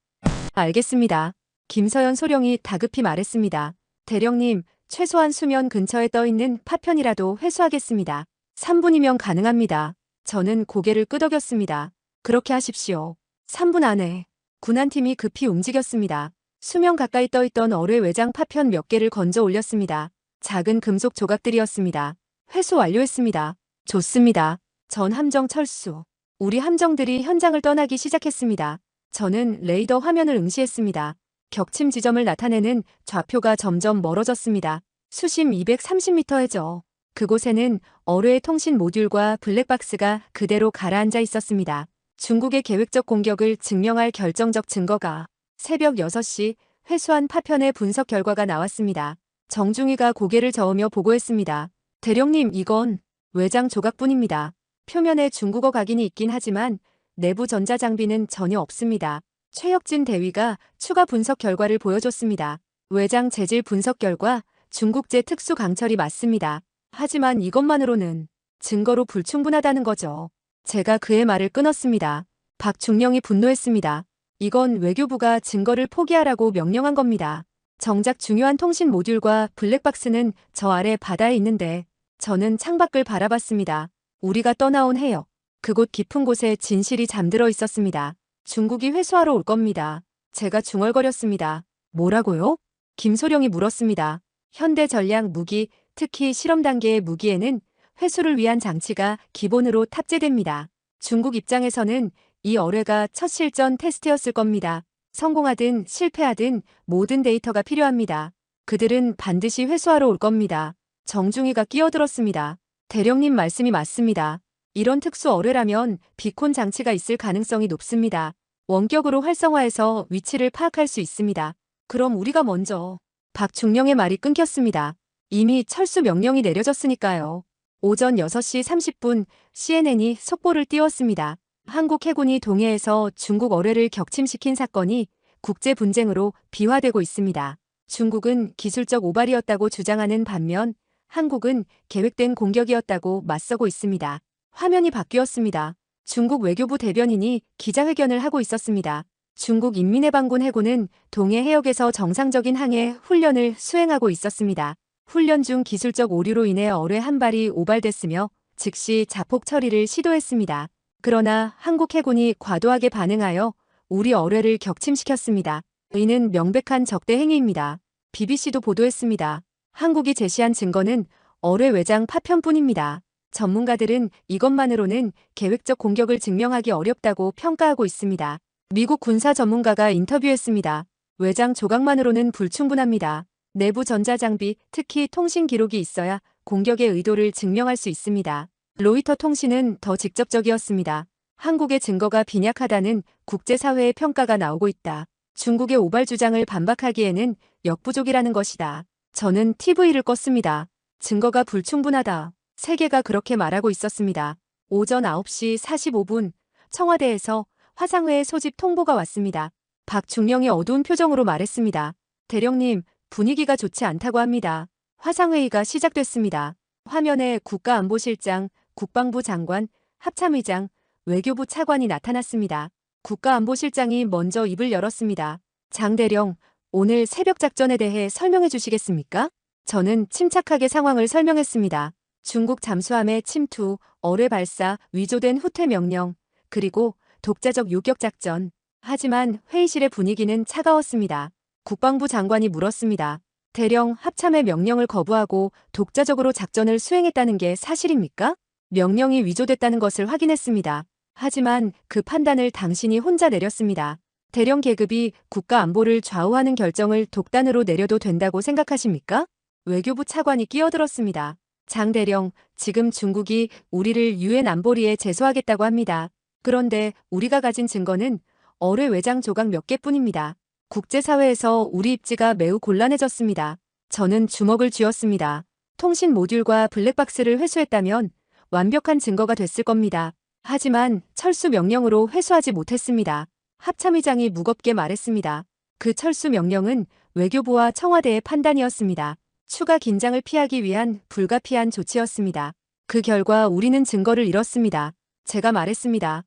알겠습니다. 김서연 소령이 다급히 말했습니다. 대령님, 최소한 수면 근처에 떠있는 파편이라도 회수하겠습니다. 3분이면 가능합니다. 저는 고개를 끄덕였습니다. 그렇게 하십시오. 3분 안에 군안팀이 급히 움직였습니다. 수면 가까이 떠있던 어뢰 외장 파편 몇 개를 건져 올렸습니다. 작은 금속 조각들이었습니다. 회수 완료했습니다. 좋습니다. 전 함정 철수. 우리 함정들이 현장을 떠나기 시작했습니다. 저는 레이더 화면을 응시했습니다. 격침 지점을 나타내는 좌표가 점점 멀어졌습니다. 수심 230m에죠. 그곳에는 어뢰의 통신 모듈과 블랙박스가 그대로 가라앉아 있었습니다. 중국의 계획적 공격을 증명할 결정적 증거가 새벽 6시 회수한 파편의 분석 결과가 나왔습니다. 정중희가 고개를 저으며 보고했습니다. 대령님, 이건 외장 조각뿐입니다. 표면에 중국어 각인이 있긴 하지만 내부 전자장비는 전혀 없습니다. 최혁진 대위가 추가 분석 결과를 보여줬습니다. 외장 재질 분석 결과 중국제 특수 강철이 맞습니다. 하지만 이것만으로는 증거로 불충분하다는 거죠. 제가 그의 말을 끊었습니다. 박 중령이 분노했습니다. 이건 외교부가 증거를 포기하라고 명령한 겁니다. 정작 중요한 통신 모듈과 블랙박스는 저 아래 바다에 있는데 저는 창밖을 바라봤습니다. 우리가 떠나온 해역, 그곳 깊은 곳에 진실이 잠들어 있었습니다. 중국이 회수하러 올 겁니다. 제가 중얼거렸습니다. 뭐라고요? 김소령이 물었습니다. 현대 전략 무기, 특히 실험 단계의 무기에는 회수를 위한 장치가 기본으로 탑재됩니다. 중국 입장에서는 이 어뢰가 첫 실전 테스트였을 겁니다. 성공하든 실패하든 모든 데이터가 필요합니다. 그들은 반드시 회수하러 올 겁니다. 정중희가 끼어들었습니다. 대령님 말씀이 맞습니다. 이런 특수 어뢰라면 비콘 장치가 있을 가능성이 높습니다. 원격으로 활성화해서 위치를 파악할 수 있습니다. 그럼 우리가 먼저. 박 중령의 말이 끊겼습니다. 이미 철수 명령이 내려졌으니까요. 오전 6시 30분 CNN이 속보를 띄웠습니다. 한국 해군이 동해에서 중국 어뢰를 격침시킨 사건이 국제 분쟁으로 비화되고 있습니다. 중국은 기술적 오발이었다고 주장하는 반면 한국은 계획된 공격이었다고 맞서고 있습니다. 화면이 바뀌었습니다. 중국 외교부 대변인이 기자회견을 하고 있었습니다. 중국 인민해방군 해군은 동해 해역에서 정상적인 항해 훈련을 수행하고 있었습니다. 훈련 중 기술적 오류로 인해 어뢰 한 발이 오발됐으며 즉시 자폭 처리를 시도했습니다. 그러나 한국 해군이 과도하게 반응하여 우리 어뢰를 격침시켰습니다. 이는 명백한 적대 행위입니다. BBC도 보도했습니다. 한국이 제시한 증거는 어뢰 외장 파편뿐입니다. 전문가들은 이것만으로는 계획적 공격을 증명하기 어렵다고 평가하고 있습니다. 미국 군사 전문가가 인터뷰했습니다. 외장 조각만으로는 불충분합니다. 내부 전자장비, 특히 통신 기록이 있어야 공격의 의도를 증명할 수 있습니다. 로이터 통신은 더 직접적이었습니다. 한국의 증거가 빈약하다는 국제사회의 평가가 나오고 있다. 중국의 오발 주장을 반박하기에는 역부족이라는 것이다. 저는 TV를 껐습니다. 증거가 불충분하다. 세계가 그렇게 말하고 있었습니다. 오전 9시 45분 청와대에서 화상회의 소집 통보가 왔습니다. 박 중령이 어두운 표정으로 말했습니다. 대령님, 분위기가 좋지 않다고 합니다. 화상회의가 시작됐습니다. 화면에 국가안보실장, 국방부 장관, 합참의장, 외교부 차관이 나타났습니다. 국가안보실장이 먼저 입을 열었습니다. 장 대령, 오늘 새벽 작전에 대해 설명해 주시겠습니까? 저는 침착하게 상황을 설명했습니다. 중국 잠수함의 침투, 어뢰 발사, 위조된 후퇴 명령, 그리고 독자적 요격 작전. 하지만 회의실의 분위기는 차가웠습니다. 국방부 장관이 물었습니다. 대령, 합참의 명령을 거부하고 독자적으로 작전을 수행했다는 게 사실입니까? 명령이 위조됐다는 것을 확인했습니다. 하지만 그 판단을 당신이 혼자 내렸습니다. 대령 계급이 국가 안보를 좌우하는 결정을 독단으로 내려도 된다고 생각하십니까? 외교부 차관이 끼어들었습니다. 장 대령, 지금 중국이 우리를 유엔 안보리에 제소하겠다고 합니다. 그런데 우리가 가진 증거는 어뢰 외장 조각 몇 개뿐입니다. 국제사회에서 우리 입지가 매우 곤란해졌습니다. 저는 주먹을 쥐었습니다. 통신 모듈과 블랙박스를 회수했다면 완벽한 증거가 됐을 겁니다. 하지만 철수 명령으로 회수하지 못했습니다. 합참의장이 무겁게 말했습니다. 그 철수 명령은 외교부와 청와대의 판단이었습니다. 추가 긴장을 피하기 위한 불가피한 조치였습니다. 그 결과 우리는 증거를 잃었습니다. 제가 말했습니다.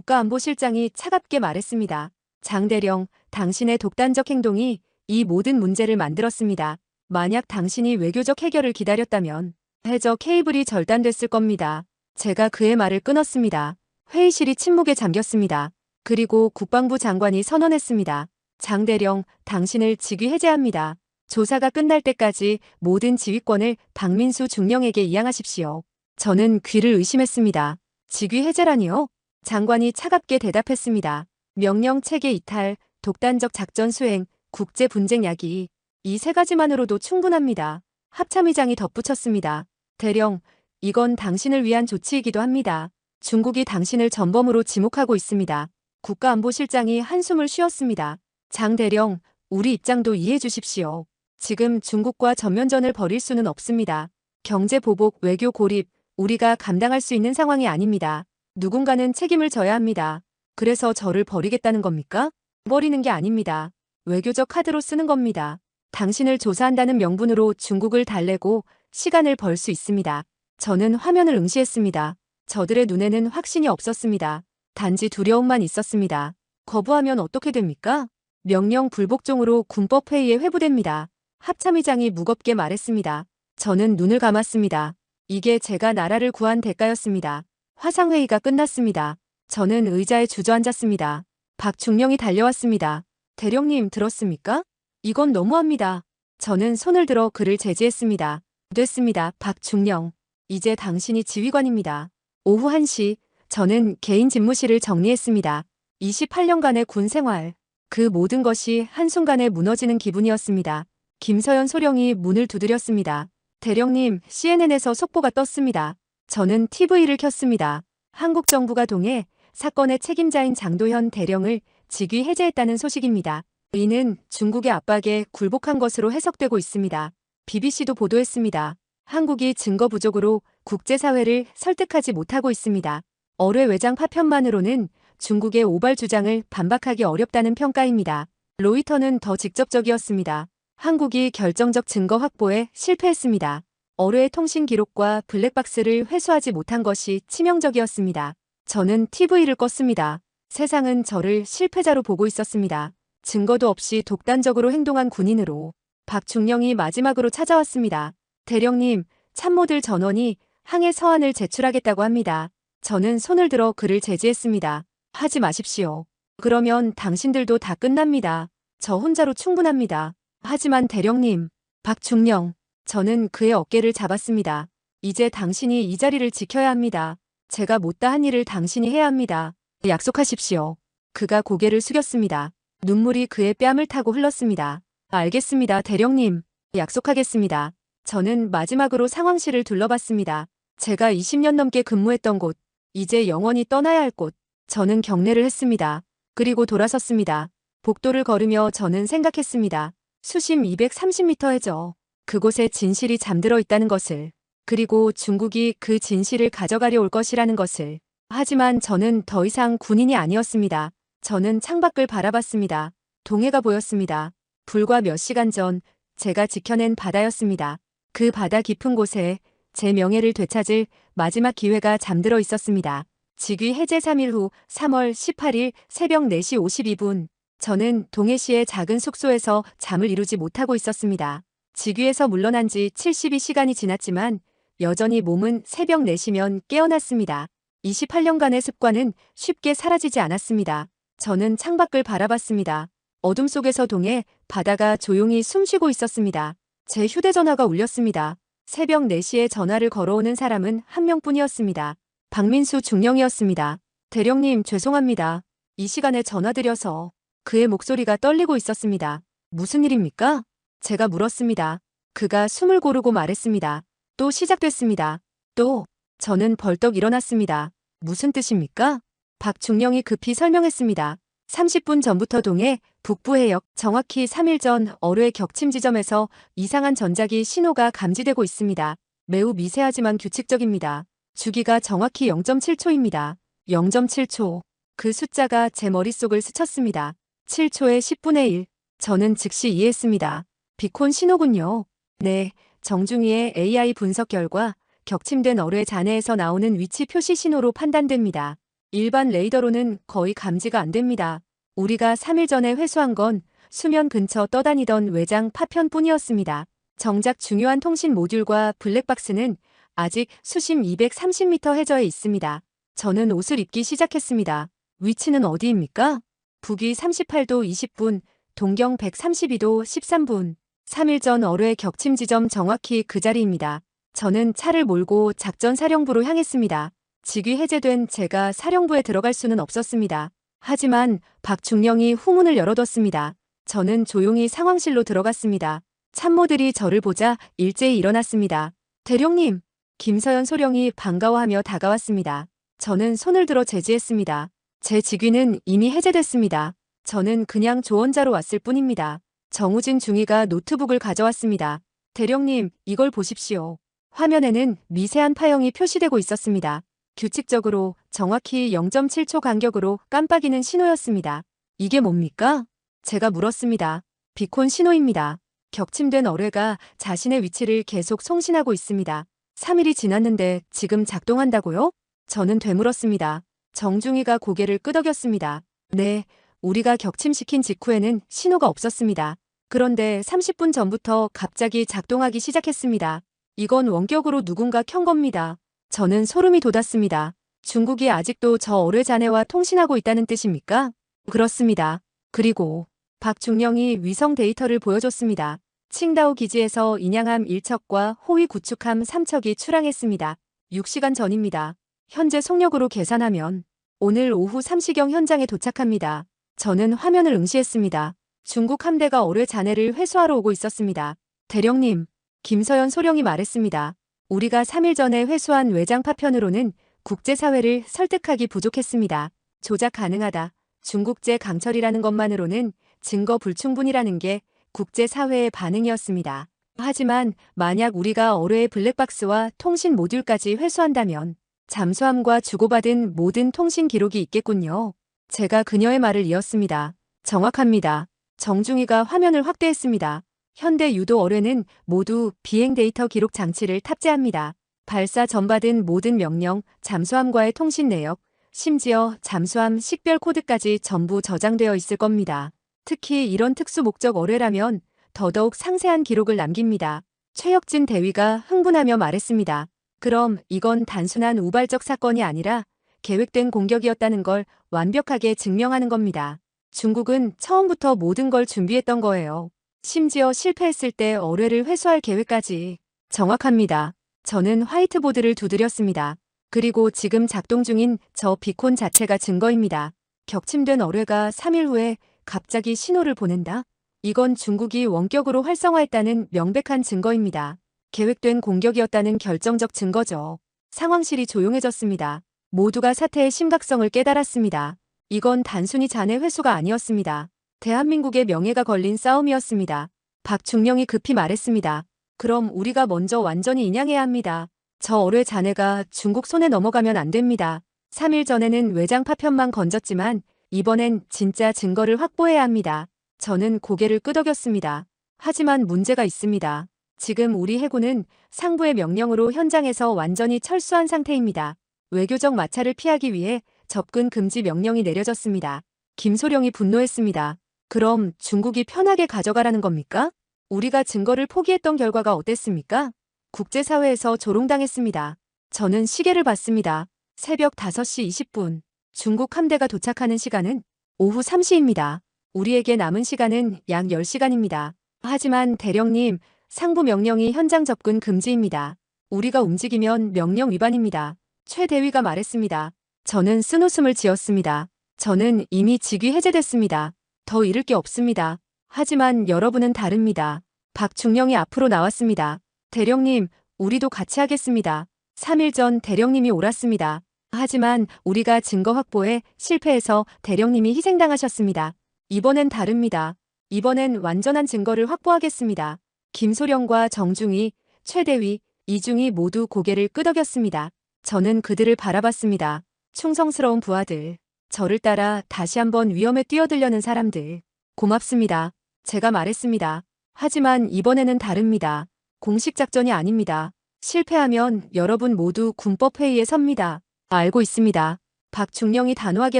국가안보실장이 차갑게 말했습니다. 장 대령, 당신의 독단적 행동이 이 모든 문제를 만들었습니다. 만약 당신이 외교적 해결을 기다렸다면 해적 케이블이 절단됐을 겁니다. 제가 그의 말을 끊었습니다. 회의실이 침묵에 잠겼습니다. 그리고 국방부 장관이 선언했습니다. 장 대령, 당신을 직위 해제합니다. 조사가 끝날 때까지 모든 지휘권을 박민수 중령에게 이양하십시오. 저는 귀를 의심했습니다. 직위 해제라니요? 장관이 차갑게 대답했습니다. 명령 체계 이탈, 독단적 작전 수행, 국제 분쟁 야기. 이 세 가지만으로도 충분합니다. 합참의장이 덧붙였습니다. 대령, 이건 당신을 위한 조치이기도 합니다. 중국이 당신을 전범으로 지목하고 있습니다. 국가안보실장이 한숨을 쉬었습니다. 장 대령, 우리 입장도 이해해 주십시오. 지금 중국과 전면전을 벌일 수는 없습니다. 경제 보복, 외교 고립, 우리가 감당할 수 있는 상황이 아닙니다. 누군가는 책임을 져야 합니다. 그래서 저를 버리겠다는 겁니까? 버리는 게 아닙니다. 외교적 카드로 쓰는 겁니다. 당신을 조사한다는 명분으로 중국을 달래고 시간을 벌 수 있습니다. 저는 화면을 응시했습니다. 저들의 눈에는 확신이 없었습니다. 단지 두려움만 있었습니다. 거부하면 어떻게 됩니까? 명령 불복종으로 군법회의에 회부됩니다. 합참의장이 무겁게 말했습니다. 저는 눈을 감았습니다. 이게 제가 나라를 구한 대가였습니다. 화상회의가 끝났습니다. 저는 의자에 주저앉았습니다. 박중령이 달려왔습니다. 대령님 들었습니까? 이건 너무합니다. 저는 손을 들어 그를 제지했습니다. 됐습니다, 박중령. 이제 당신이 지휘관입니다. 오후 1시, 저는 개인 집무실을 정리했습니다. 28년간의 군 생활. 그 모든 것이 한순간에 무너지는 기분이었습니다. 김서연 소령이 문을 두드렸습니다. 대령님, CNN에서 속보가 떴습니다. 저는 TV를 켰습니다. 한국 정부가 동해 사건의 책임자인 장도현 대령을 직위 해제했다는 소식입니다. 이는 중국의 압박에 굴복한 것으로 해석되고 있습니다. BBC도 보도했습니다. 한국이 증거 부족으로 국제사회를 설득하지 못하고 있습니다. 어뢰 외장 파편만으로는 중국의 오발 주장을 반박하기 어렵다는 평가입니다. 로이터는 더 직접적이었습니다. 한국이 결정적 증거 확보에 실패했습니다. 어뢰의 통신 기록과 블랙박스를 회수하지 못한 것이 치명적이었습니다. 저는 TV를 껐습니다. 세상은 저를 실패자로 보고 있었습니다. 증거도 없이 독단적으로 행동한 군인으로. 박중령이 마지막으로 찾아왔습니다. 대령님, 참모들 전원이 항해 서한을 제출하겠다고 합니다. 저는 손을 들어 그를 제지했습니다. 하지 마십시오. 그러면 당신들도 다 끝납니다. 저 혼자로 충분합니다. 하지만 대령님, 박중령, 저는 그의 어깨를 잡았습니다. 이제 당신이 이 자리를 지켜야 합니다. 제가 못다한 일을 당신이 해야 합니다. 약속하십시오. 그가 고개를 숙였습니다. 눈물이 그의 뺨을 타고 흘렀습니다. 알겠습니다, 대령님. 약속하겠습니다. 저는 마지막으로 상황실을 둘러봤습니다. 제가 20년 넘게 근무했던 곳, 이제 영원히 떠나야 할 곳. 저는 경례를 했습니다. 그리고 돌아섰습니다. 복도를 걸으며 저는 생각했습니다. 수심 230m 해저. 그곳에 진실이 잠들어 있다는 것을. 그리고 중국이 그 진실을 가져가려 올 것이라는 것을. 하지만 저는 더 이상 군인이 아니었습니다. 저는 창밖을 바라봤습니다. 동해가 보였습니다. 불과 몇 시간 전 제가 지켜낸 바다였습니다. 그 바다 깊은 곳에 제 명예를 되찾을 마지막 기회가 잠들어 있었습니다. 직위 해제 3일 후 3월 18일 새벽 4시 52분, 저는 동해시의 작은 숙소에서 잠을 이루지 못하고 있었습니다. 직위에서 물러난 지 72시간이 지났지만 여전히 몸은 새벽 4시면 깨어났습니다. 28년간의 습관은 쉽게 사라지지 않았습니다. 저는 창밖을 바라봤습니다. 어둠 속에서 동해 바다가 조용히 숨쉬고 있었습니다. 제 휴대전화가 울렸습니다. 새벽 4시에 전화를 걸어오는 사람은 한 명뿐이었습니다. 박민수 중령이었습니다. 대령님, 죄송합니다. 이 시간에 전화드려서. 그의 목소리가 떨리고 있었습니다. 무슨 일입니까? 제가 물었습니다. 그가 숨을 고르고 말했습니다. 또 시작됐습니다. 또. 저는 벌떡 일어났습니다. 무슨 뜻입니까? 박중령이 급히 설명했습니다. 30분 전부터 동해 북부해역, 정확히 3일 전 어뢰 격침 지점에서 이상한 전자기 신호가 감지되고 있습니다. 매우 미세하지만 규칙적입니다. 주기가 정확히 0.7초입니다. 0.7초. 그 숫자가 제 머릿속을 스쳤습니다. 7초에 10분의 1. 저는 즉시 이해했습니다. 비콘 신호군요. 네, 정중히의 AI 분석 결과 격침된 어뢰 잔해에서 나오는 위치 표시 신호로 판단됩니다. 일반 레이더로는 거의 감지가 안 됩니다. 우리가 3일 전에 회수한 건 수면 근처 떠다니던 외장 파편뿐이었습니다. 정작 중요한 통신 모듈과 블랙박스는 아직 수심 230m 해저에 있습니다. 저는 옷을 입기 시작했습니다. 위치는 어디입니까? 북위 38도 20분, 동경 132도 13분. 3일 전 어뢰 격침 지점 정확히 그 자리입니다. 저는 차를 몰고 작전사령부로 향했습니다. 직위 해제된 제가 사령부에 들어갈 수는 없었습니다. 하지만 박중령이 후문을 열어뒀습니다. 저는 조용히 상황실로 들어갔습니다. 참모들이 저를 보자 일제히 일어났습니다. 대령님! 김서연 소령이 반가워하며 다가왔습니다. 저는 손을 들어 제지했습니다. 제 직위는 이미 해제됐습니다. 저는 그냥 조언자로 왔을 뿐입니다. 정우진 중위가 노트북을 가져왔습니다. 대령님, 이걸 보십시오. 화면에는 미세한 파형이 표시되고 있었습니다. 규칙적으로 정확히 0.7초 간격으로 깜빡이는 신호였습니다. 이게 뭡니까? 제가 물었습니다. 비콘 신호입니다. 격침된 어뢰가 자신의 위치를 계속 송신하고 있습니다. 3일이 지났는데 지금 작동한다고요? 저는 되물었습니다. 정중희가 고개를 끄덕였습니다. 네, 우리가 격침시킨 직후에는 신호가 없었습니다. 그런데 30분 전부터 갑자기 작동하기 시작했습니다. 이건 원격으로 누군가 켠 겁니다. 저는 소름이 돋았습니다. 중국이 아직도 저 어뢰 잔해와 통신하고 있다는 뜻입니까? 그렇습니다. 그리고 박중령이 위성 데이터를 보여줬습니다. 칭다오 기지에서 인양함 1척과 호위 구축함 3척이 출항했습니다. 6시간 전입니다. 현재 속력으로 계산하면 오늘 오후 3시경 현장에 도착합니다. 저는 화면을 응시했습니다. 중국 함대가 어뢰 잔해를 회수하러 오고 있었습니다. 대령님, 김서연 소령이 말했습니다. 우리가 3일 전에 회수한 외장 파편으로는 국제사회를 설득하기 부족했습니다. 조작 가능하다. 중국제 강철이라는 것만으로는 증거 불충분이라는 게 국제사회의 반응이었습니다. 하지만 만약 우리가 어뢰의 블랙박스와 통신 모듈까지 회수한다면 잠수함과 주고받은 모든 통신 기록이 있겠군요. 제가 그녀의 말을 이었습니다. 정확합니다. 정중희가 화면을 확대했습니다. 현대 유도 어뢰는 모두 비행 데이터 기록 장치를 탑재합니다. 발사 전 받은 모든 명령, 잠수함과의 통신 내역, 심지어 잠수함 식별 코드까지 전부 저장되어 있을 겁니다. 특히 이런 특수 목적 어뢰라면 더더욱 상세한 기록을 남깁니다. 최혁진 대위가 흥분하며 말했습니다. 그럼 이건 단순한 우발적 사건이 아니라 계획된 공격이었다는 걸 완벽하게 증명하는 겁니다. 중국은 처음부터 모든 걸 준비했던 거예요. 심지어 실패했을 때 어뢰를 회수할 계획까지. 정확합니다. 저는 화이트보드를 두드렸습니다. 그리고 지금 작동 중인 저 비콘 자체가 증거입니다. 격침된 어뢰가 3일 후에 갑자기 신호를 보낸다? 이건 중국이 원격으로 활성화했다는 명백한 증거입니다. 계획된 공격이었다는 결정적 증거죠. 상황실이 조용해졌습니다. 모두가 사태의 심각성을 깨달았습니다. 이건 단순히 잔해 회수가 아니었습니다. 대한민국의 명예가 걸린 싸움이었습니다. 박중령이 급히 말했습니다. 그럼 우리가 먼저 완전히 인양해야 합니다. 저 어뢰 잔해가 중국 손에 넘어가면 안 됩니다. 3일 전에는 외장 파편만 건졌지만 이번엔 진짜 증거를 확보해야 합니다. 저는 고개를 끄덕였습니다. 하지만 문제가 있습니다. 지금 우리 해군은 상부의 명령으로 현장에서 완전히 철수한 상태입니다. 외교적 마찰을 피하기 위해 접근 금지 명령이 내려졌습니다. 김소령이 분노했습니다. 그럼 중국이 편하게 가져가라는 겁니까? 우리가 증거를 포기했던 결과가 어땠습니까? 국제사회에서 조롱당했습니다. 저는 시계를 봤습니다. 새벽 5시 20분. 중국 함대가 도착하는 시간은 오후 3시입니다. 우리에게 남은 시간은 약 10시간입니다. 하지만 대령님, 상부 명령이 현장 접근 금지입니다. 우리가 움직이면 명령 위반입니다. 최 대위가 말했습니다. 저는 쓴웃음을 지었습니다. 저는 이미 직위 해제됐습니다. 더 잃을 게 없습니다. 하지만 여러분은 다릅니다. 박중령이 앞으로 나왔습니다. 대령님, 우리도 같이 하겠습니다. 3일 전 대령님이 옳았습니다. 하지만 우리가 증거 확보에 실패해서 대령님이 희생당하셨습니다. 이번엔 다릅니다. 이번엔 완전한 증거를 확보하겠습니다. 김소령과 정중희, 최대위, 이중이 모두 고개를 끄덕였습니다. 저는 그들을 바라봤습니다. 충성스러운 부하들. 저를 따라 다시 한번 위험에 뛰어들려는 사람들. 고맙습니다. 제가 말했습니다. 하지만 이번에는 다릅니다. 공식 작전이 아닙니다. 실패하면 여러분 모두 군법회의에 섭니다. 알고 있습니다. 박중령이 단호하게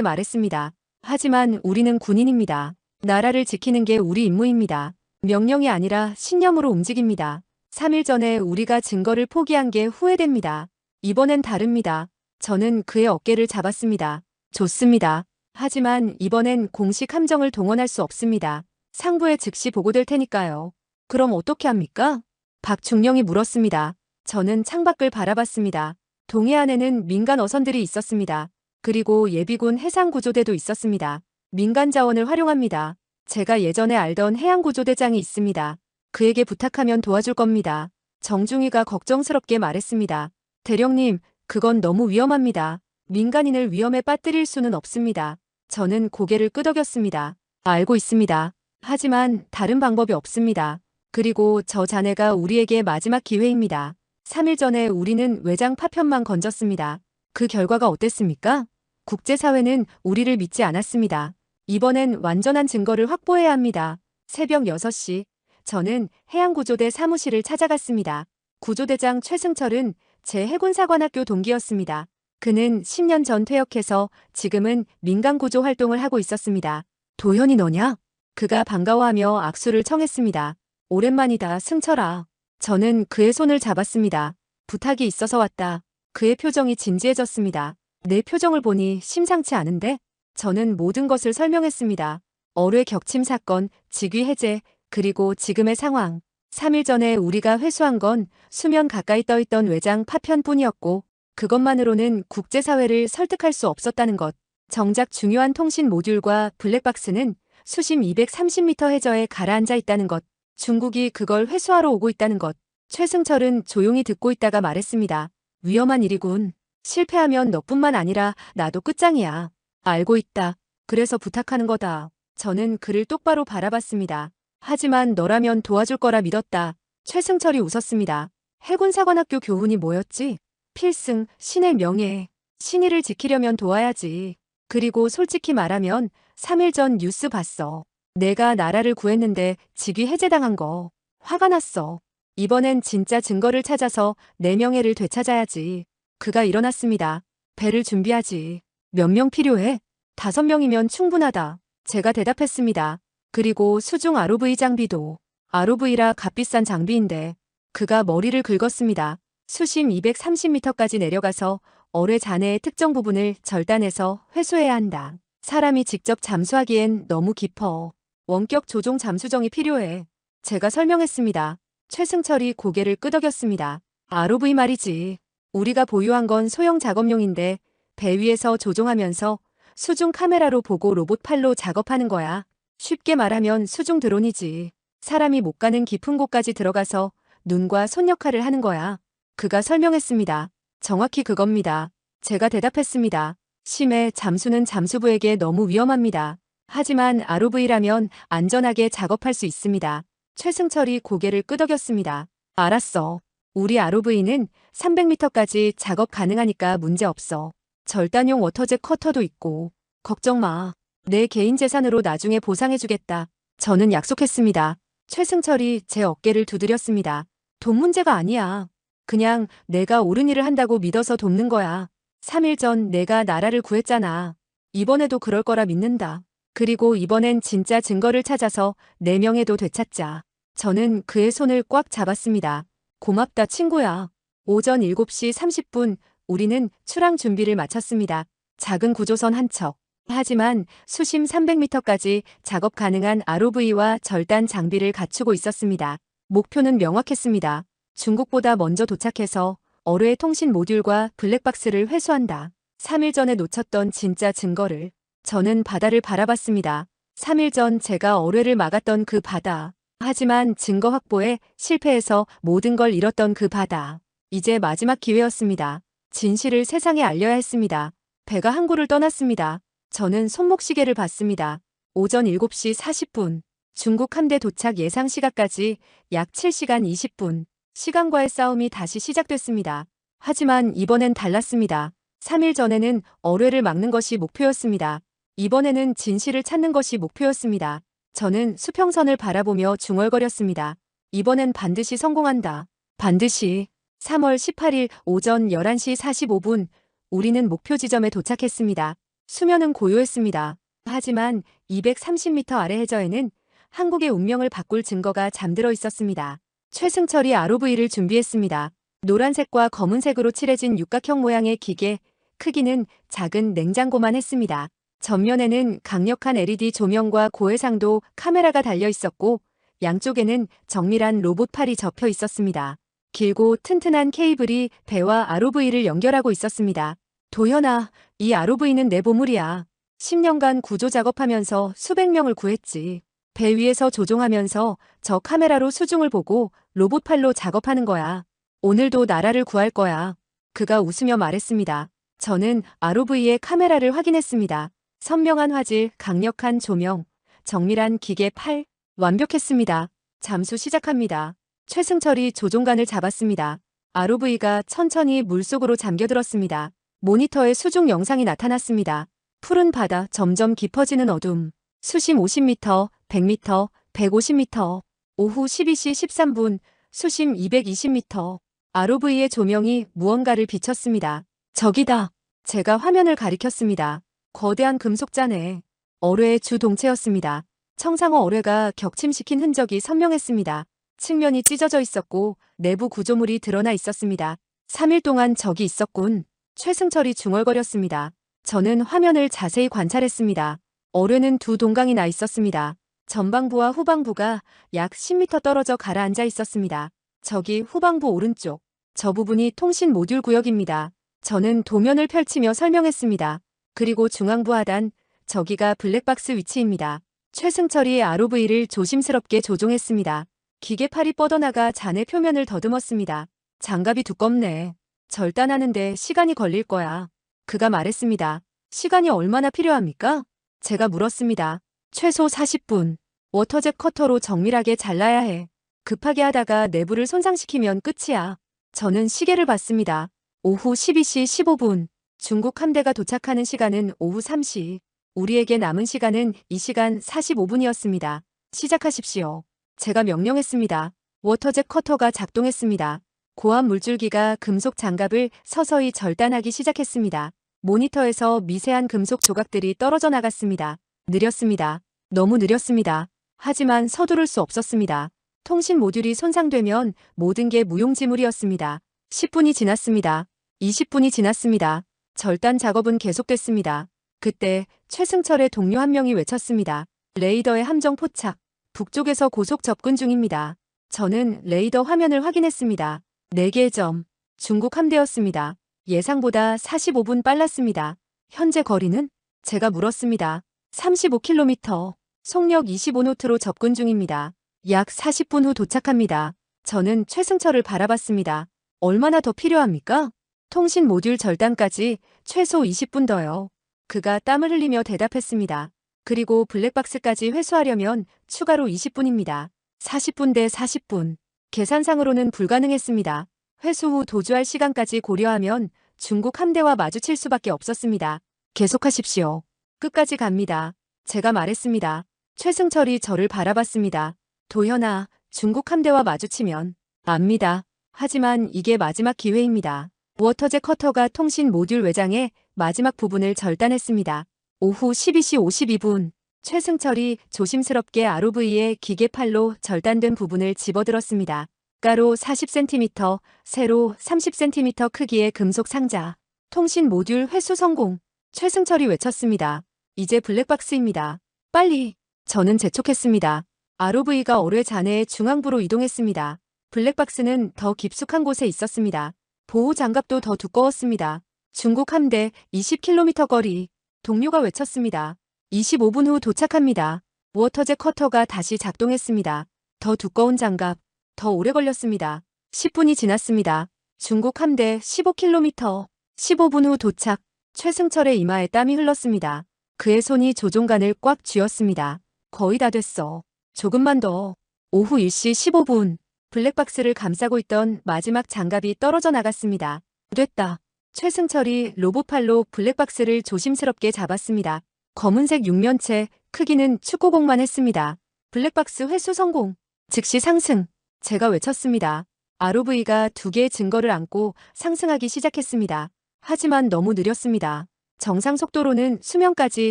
말했습니다. 하지만 우리는 군인입니다. 나라를 지키는 게 우리 임무입니다. 명령이 아니라 신념으로 움직입니다. 3일 전에 우리가 증거를 포기한 게 후회됩니다. 이번엔 다릅니다. 저는 그의 어깨를 잡았습니다. 좋습니다. 하지만 이번엔 공식 함정을 동원할 수 없습니다. 상부에 즉시 보고될 테니까요. 그럼 어떻게 합니까? 박중령이 물었습니다. 저는 창밖을 바라봤습니다. 동해안에는 민간 어선들이 있었습니다. 그리고 예비군 해상구조대도 있었습니다. 민간 자원을 활용합니다. 제가 예전에 알던 해양구조대장이 있습니다. 그에게 부탁하면 도와줄 겁니다. 정중희가 걱정스럽게 말했습니다. 대령님, 그건 너무 위험합니다. 민간인을 위험에 빠뜨릴 수는 없습니다. 저는 고개를 끄덕였습니다. 알고 있습니다. 하지만 다른 방법이 없습니다. 그리고 저 자네가 우리에게 마지막 기회입니다. 3일 전에 우리는 외장 파편만 건졌습니다. 그 결과가 어땠습니까? 국제사회는 우리를 믿지 않았습니다. 이번엔 완전한 증거를 확보해야 합니다. 새벽 6시, 저는 해양구조대 사무실을 찾아갔습니다. 구조대장 최승철은 제 해군사관학교 동기였습니다. 그는 10년 전 퇴역해서 지금은 민간구조 활동을 하고 있었습니다. 도현이 너냐? 그가 반가워하며 악수를 청했습니다. 오랜만이다, 승철아. 저는 그의 손을 잡았습니다. 부탁이 있어서 왔다. 그의 표정이 진지해졌습니다. 내 표정을 보니 심상치 않은데? 저는 모든 것을 설명했습니다. 어뢰 격침 사건, 직위 해제, 그리고 지금의 상황. 3일 전에 우리가 회수한 건 수면 가까이 떠있던 외장 파편뿐이었고 그것만으로는 국제사회를 설득할 수 없었다는 것. 정작 중요한 통신 모듈과 블랙박스는 수심 230m 해저에 가라앉아 있다는 것. 중국이 그걸 회수하러 오고 있다는 것. 최승철은 조용히 듣고 있다가 말했습니다. 위험한 일이군. 실패하면 너뿐만 아니라 나도 끝장이야. 알고 있다. 그래서 부탁하는 거다. 저는 그를 똑바로 바라봤습니다. 하지만 너라면 도와줄 거라 믿었다. 최승철이 웃었습니다. 해군사관학교 교훈이 뭐였지? 필승, 신의 명예. 신의를 지키려면 도와야지. 그리고 솔직히 말하면 3일 전 뉴스 봤어. 내가 나라를 구했는데 직위 해제당한 거. 화가 났어. 이번엔 진짜 증거를 찾아서 내 명예를 되찾아야지. 그가 일어났습니다. 배를 준비하지. 몇 명 필요해? 5명이면 충분하다. 제가 대답했습니다. 그리고 수중 ROV 장비도. ROV라 값비싼 장비인데. 그가 머리를 긁었습니다. 수심 230m까지 내려가서 어뢰 잔해의 특정 부분을 절단해서 회수해야 한다. 사람이 직접 잠수하기엔 너무 깊어. 원격 조종 잠수정이 필요해. 제가 설명했습니다. 최승철이 고개를 끄덕였습니다. ROV 말이지. 우리가 보유한 건 소형 작업용인데 배 위에서 조종하면서 수중 카메라로 보고 로봇 팔로 작업하는 거야. 쉽게 말하면 수중 드론이지. 사람이 못 가는 깊은 곳까지 들어가서 눈과 손 역할을 하는 거야. 그가 설명했습니다. 정확히 그겁니다. 제가 대답했습니다. 심해 잠수는 잠수부에게 너무 위험합니다. 하지만 ROV라면 안전하게 작업할 수 있습니다. 최승철이 고개를 끄덕였습니다. 알았어. 우리 ROV는 300m까지 작업 가능하니까 문제 없어. 절단용 워터젯 커터도 있고. 걱정 마. 내 개인 재산으로 나중에 보상해주겠다. 저는 약속했습니다. 최승철이 제 어깨를 두드렸습니다. 돈 문제가 아니야. 그냥 내가 옳은 일을 한다고 믿어서 돕는 거야. 3일 전 내가 나라를 구했잖아. 이번에도 그럴 거라 믿는다. 그리고 이번엔 진짜 증거를 찾아서 4명에도 되찾자. 저는 그의 손을 꽉 잡았습니다. 고맙다, 친구야. 오전 7시 30분, 우리는 출항 준비를 마쳤습니다. 작은 구조선 한 척. 하지만 수심 300m까지 작업 가능한 ROV와 절단 장비를 갖추고 있었습니다. 목표는 명확했습니다. 중국보다 먼저 도착해서 어뢰의 통신 모듈과 블랙박스를 회수한다. 3일 전에 놓쳤던 진짜 증거를. 저는 바다를 바라봤습니다. 3일 전 제가 어뢰를 막았던 그 바다. 하지만 증거 확보에 실패해서 모든 걸 잃었던 그 바다. 이제 마지막 기회였습니다. 진실을 세상에 알려야 했습니다. 배가 항구를 떠났습니다. 저는 손목시계를 봤습니다. 오전 7시 40분. 중국 함대 도착 예상 시각까지 약 7시간 20분. 시간과의 싸움이 다시 시작됐습니다. 하지만 이번엔 달랐습니다. 3일 전에는 어뢰를 막는 것이 목표였습니다. 이번에는 진실을 찾는 것이 목표였습니다. 저는 수평선을 바라보며 중얼거렸습니다. 이번엔 반드시 성공한다. 반드시. 3월 18일 오전 11시 45분, 우리는 목표 지점에 도착했습니다. 수면은 고요했습니다. 하지만 230m 아래 해저에는 한국의 운명을 바꿀 증거가 잠들어 있었습니다. 최승철이 ROV를 준비했습니다. 노란색과 검은색으로 칠해진 육각형 모양의 기계, 크기는 작은 냉장고만 했습니다. 전면에는 강력한 LED 조명과 고해상도 카메라가 달려 있었고 양쪽에는 정밀한 로봇팔이 접혀 있었습니다. 길고 튼튼한 케이블이 배와 ROV를 연결하고 있었습니다. 도현아, 이 ROV는 내 보물이야. 10년간 구조 작업하면서 수백 명을 구했지. 배 위에서 조종하면서 저 카메라로 수중을 보고 로봇팔로 작업하는 거야. 오늘도 나라를 구할 거야. 그가 웃으며 말했습니다. 저는 ROV의 카메라를 확인했습니다. 선명한 화질, 강력한 조명, 정밀한 기계 팔, 완벽했습니다. 잠수 시작합니다. 최승철이 조종관을 잡았습니다. ROV가 천천히 물속으로 잠겨들었습니다. 모니터에 수중 영상이 나타났습니다. 푸른 바다, 점점 깊어지는 어둠. 수심 50m, 100m, 150m. 오후 12시 13분, 수심 220m. ROV의 조명이 무언가를 비췄습니다. 저기다. 제가 화면을 가리켰습니다. 거대한 금속자네. 어뢰의 주 동체였습니다. 청상어 어뢰가 격침시킨 흔적이 선명했습니다. 측면이 찢어져 있었고 내부 구조물이 드러나 있었습니다. 3일 동안 적이 있었군. 최승철이 중얼거렸습니다. 저는 화면을 자세히 관찰했습니다. 어뢰는 두 동강이 나 있었습니다. 전방부와 후방부가 약 10m 떨어져 가라앉아 있었습니다. 저기 후방부 오른쪽. 저 부분이 통신 모듈 구역입니다. 저는 도면을 펼치며 설명했습니다. 그리고 중앙부 하단, 저기가 블랙박스 위치입니다. 최승철이 ROV를 조심스럽게 조종했습니다. 기계팔이 뻗어나가 잔해 표면을 더듬었습니다. 장갑이 두껍네. 절단하는데 시간이 걸릴 거야. 그가 말했습니다. 시간이 얼마나 필요합니까? 제가 물었습니다. 최소 40분. 워터젯 커터로 정밀하게 잘라야 해. 급하게 하다가 내부를 손상시키면 끝이야. 저는 시계를 봤습니다. 오후 12시 15분. 중국 함대가 도착하는 시간은 오후 3시. 우리에게 남은 시간은 2시간 45분이었습니다. 시작하십시오. 제가 명령했습니다. 워터젯 커터가 작동했습니다. 고압 물줄기가 금속 장갑을 서서히 절단하기 시작했습니다. 모니터에서 미세한 금속 조각들이 떨어져 나갔습니다. 느렸습니다. 너무 느렸습니다. 하지만 서두를 수 없었습니다. 통신 모듈이 손상되면 모든 게 무용지물이었습니다. 10분이 지났습니다. 20분이 지났습니다. 절단 작업은 계속됐습니다. 그때 최승철의 동료 한 명이 외쳤습니다. 레이더의 함정 포착. 북쪽에서 고속 접근 중입니다. 저는 레이더 화면을 확인했습니다. 4개의 점. 중국 함대였습니다. 예상보다 45분 빨랐습니다. 현재 거리는? 제가 물었습니다. 35km. 속력 25노트로 접근 중입니다. 약 40분 후 도착합니다. 저는 최승철을 바라봤습니다. 얼마나 더 필요합니까? 통신 모듈 절단까지 최소 20분 더요. 그가 땀을 흘리며 대답했습니다. 그리고 블랙박스까지 회수하려면 추가로 20분입니다. 40분 대 40분. 계산상으로는 불가능했습니다. 회수 후 도주할 시간까지 고려하면 중국 함대와 마주칠 수밖에 없었습니다. 계속하십시오. 끝까지 갑니다. 제가 말했습니다. 최승철이 저를 바라봤습니다. 도현아, 중국 함대와 마주치면 압니다. 하지만 이게 마지막 기회입니다. 워터젯 커터가 통신 모듈 외장의 마지막 부분을 절단했습니다. 오후 12시 52분 최승철이 조심스럽게 ROV의 기계팔로 절단된 부분을 집어들었습니다. 가로 40cm, 세로 30cm 크기의 금속 상자. 통신 모듈 회수 성공. 최승철이 외쳤습니다. 이제 블랙박스입니다. 빨리. 저는 재촉했습니다. ROV가 어뢰 잔해의 중앙부로 이동했습니다. 블랙박스는 더 깊숙한 곳에 있었습니다. 보호 장갑도 더 두꺼웠습니다. 중국 함대 20km 거리. 동료가 외쳤습니다. 25분 후 도착합니다. 워터젯 커터가 다시 작동했습니다. 더 두꺼운 장갑. 더 오래 걸렸습니다. 10분이 지났습니다. 중국 함대 15km. 15분 후 도착. 최승철의 이마에 땀이 흘렀습니다. 그의 손이 조종간을 꽉 쥐었습니다. 거의 다 됐어. 조금만 더. 오후 1시 15분. 블랙박스를 감싸고 있던 마지막 장갑이 떨어져 나갔습니다. 됐다. 최승철이 로봇팔로 블랙박스를 조심스럽게 잡았습니다. 검은색 육면체, 크기는 축구공만 했습니다. 블랙박스 회수 성공. 즉시 상승. 제가 외쳤습니다. ROV가 2개의 증거를 안고 상승하기 시작했습니다. 하지만 너무 느렸습니다. 정상 속도로는 수면까지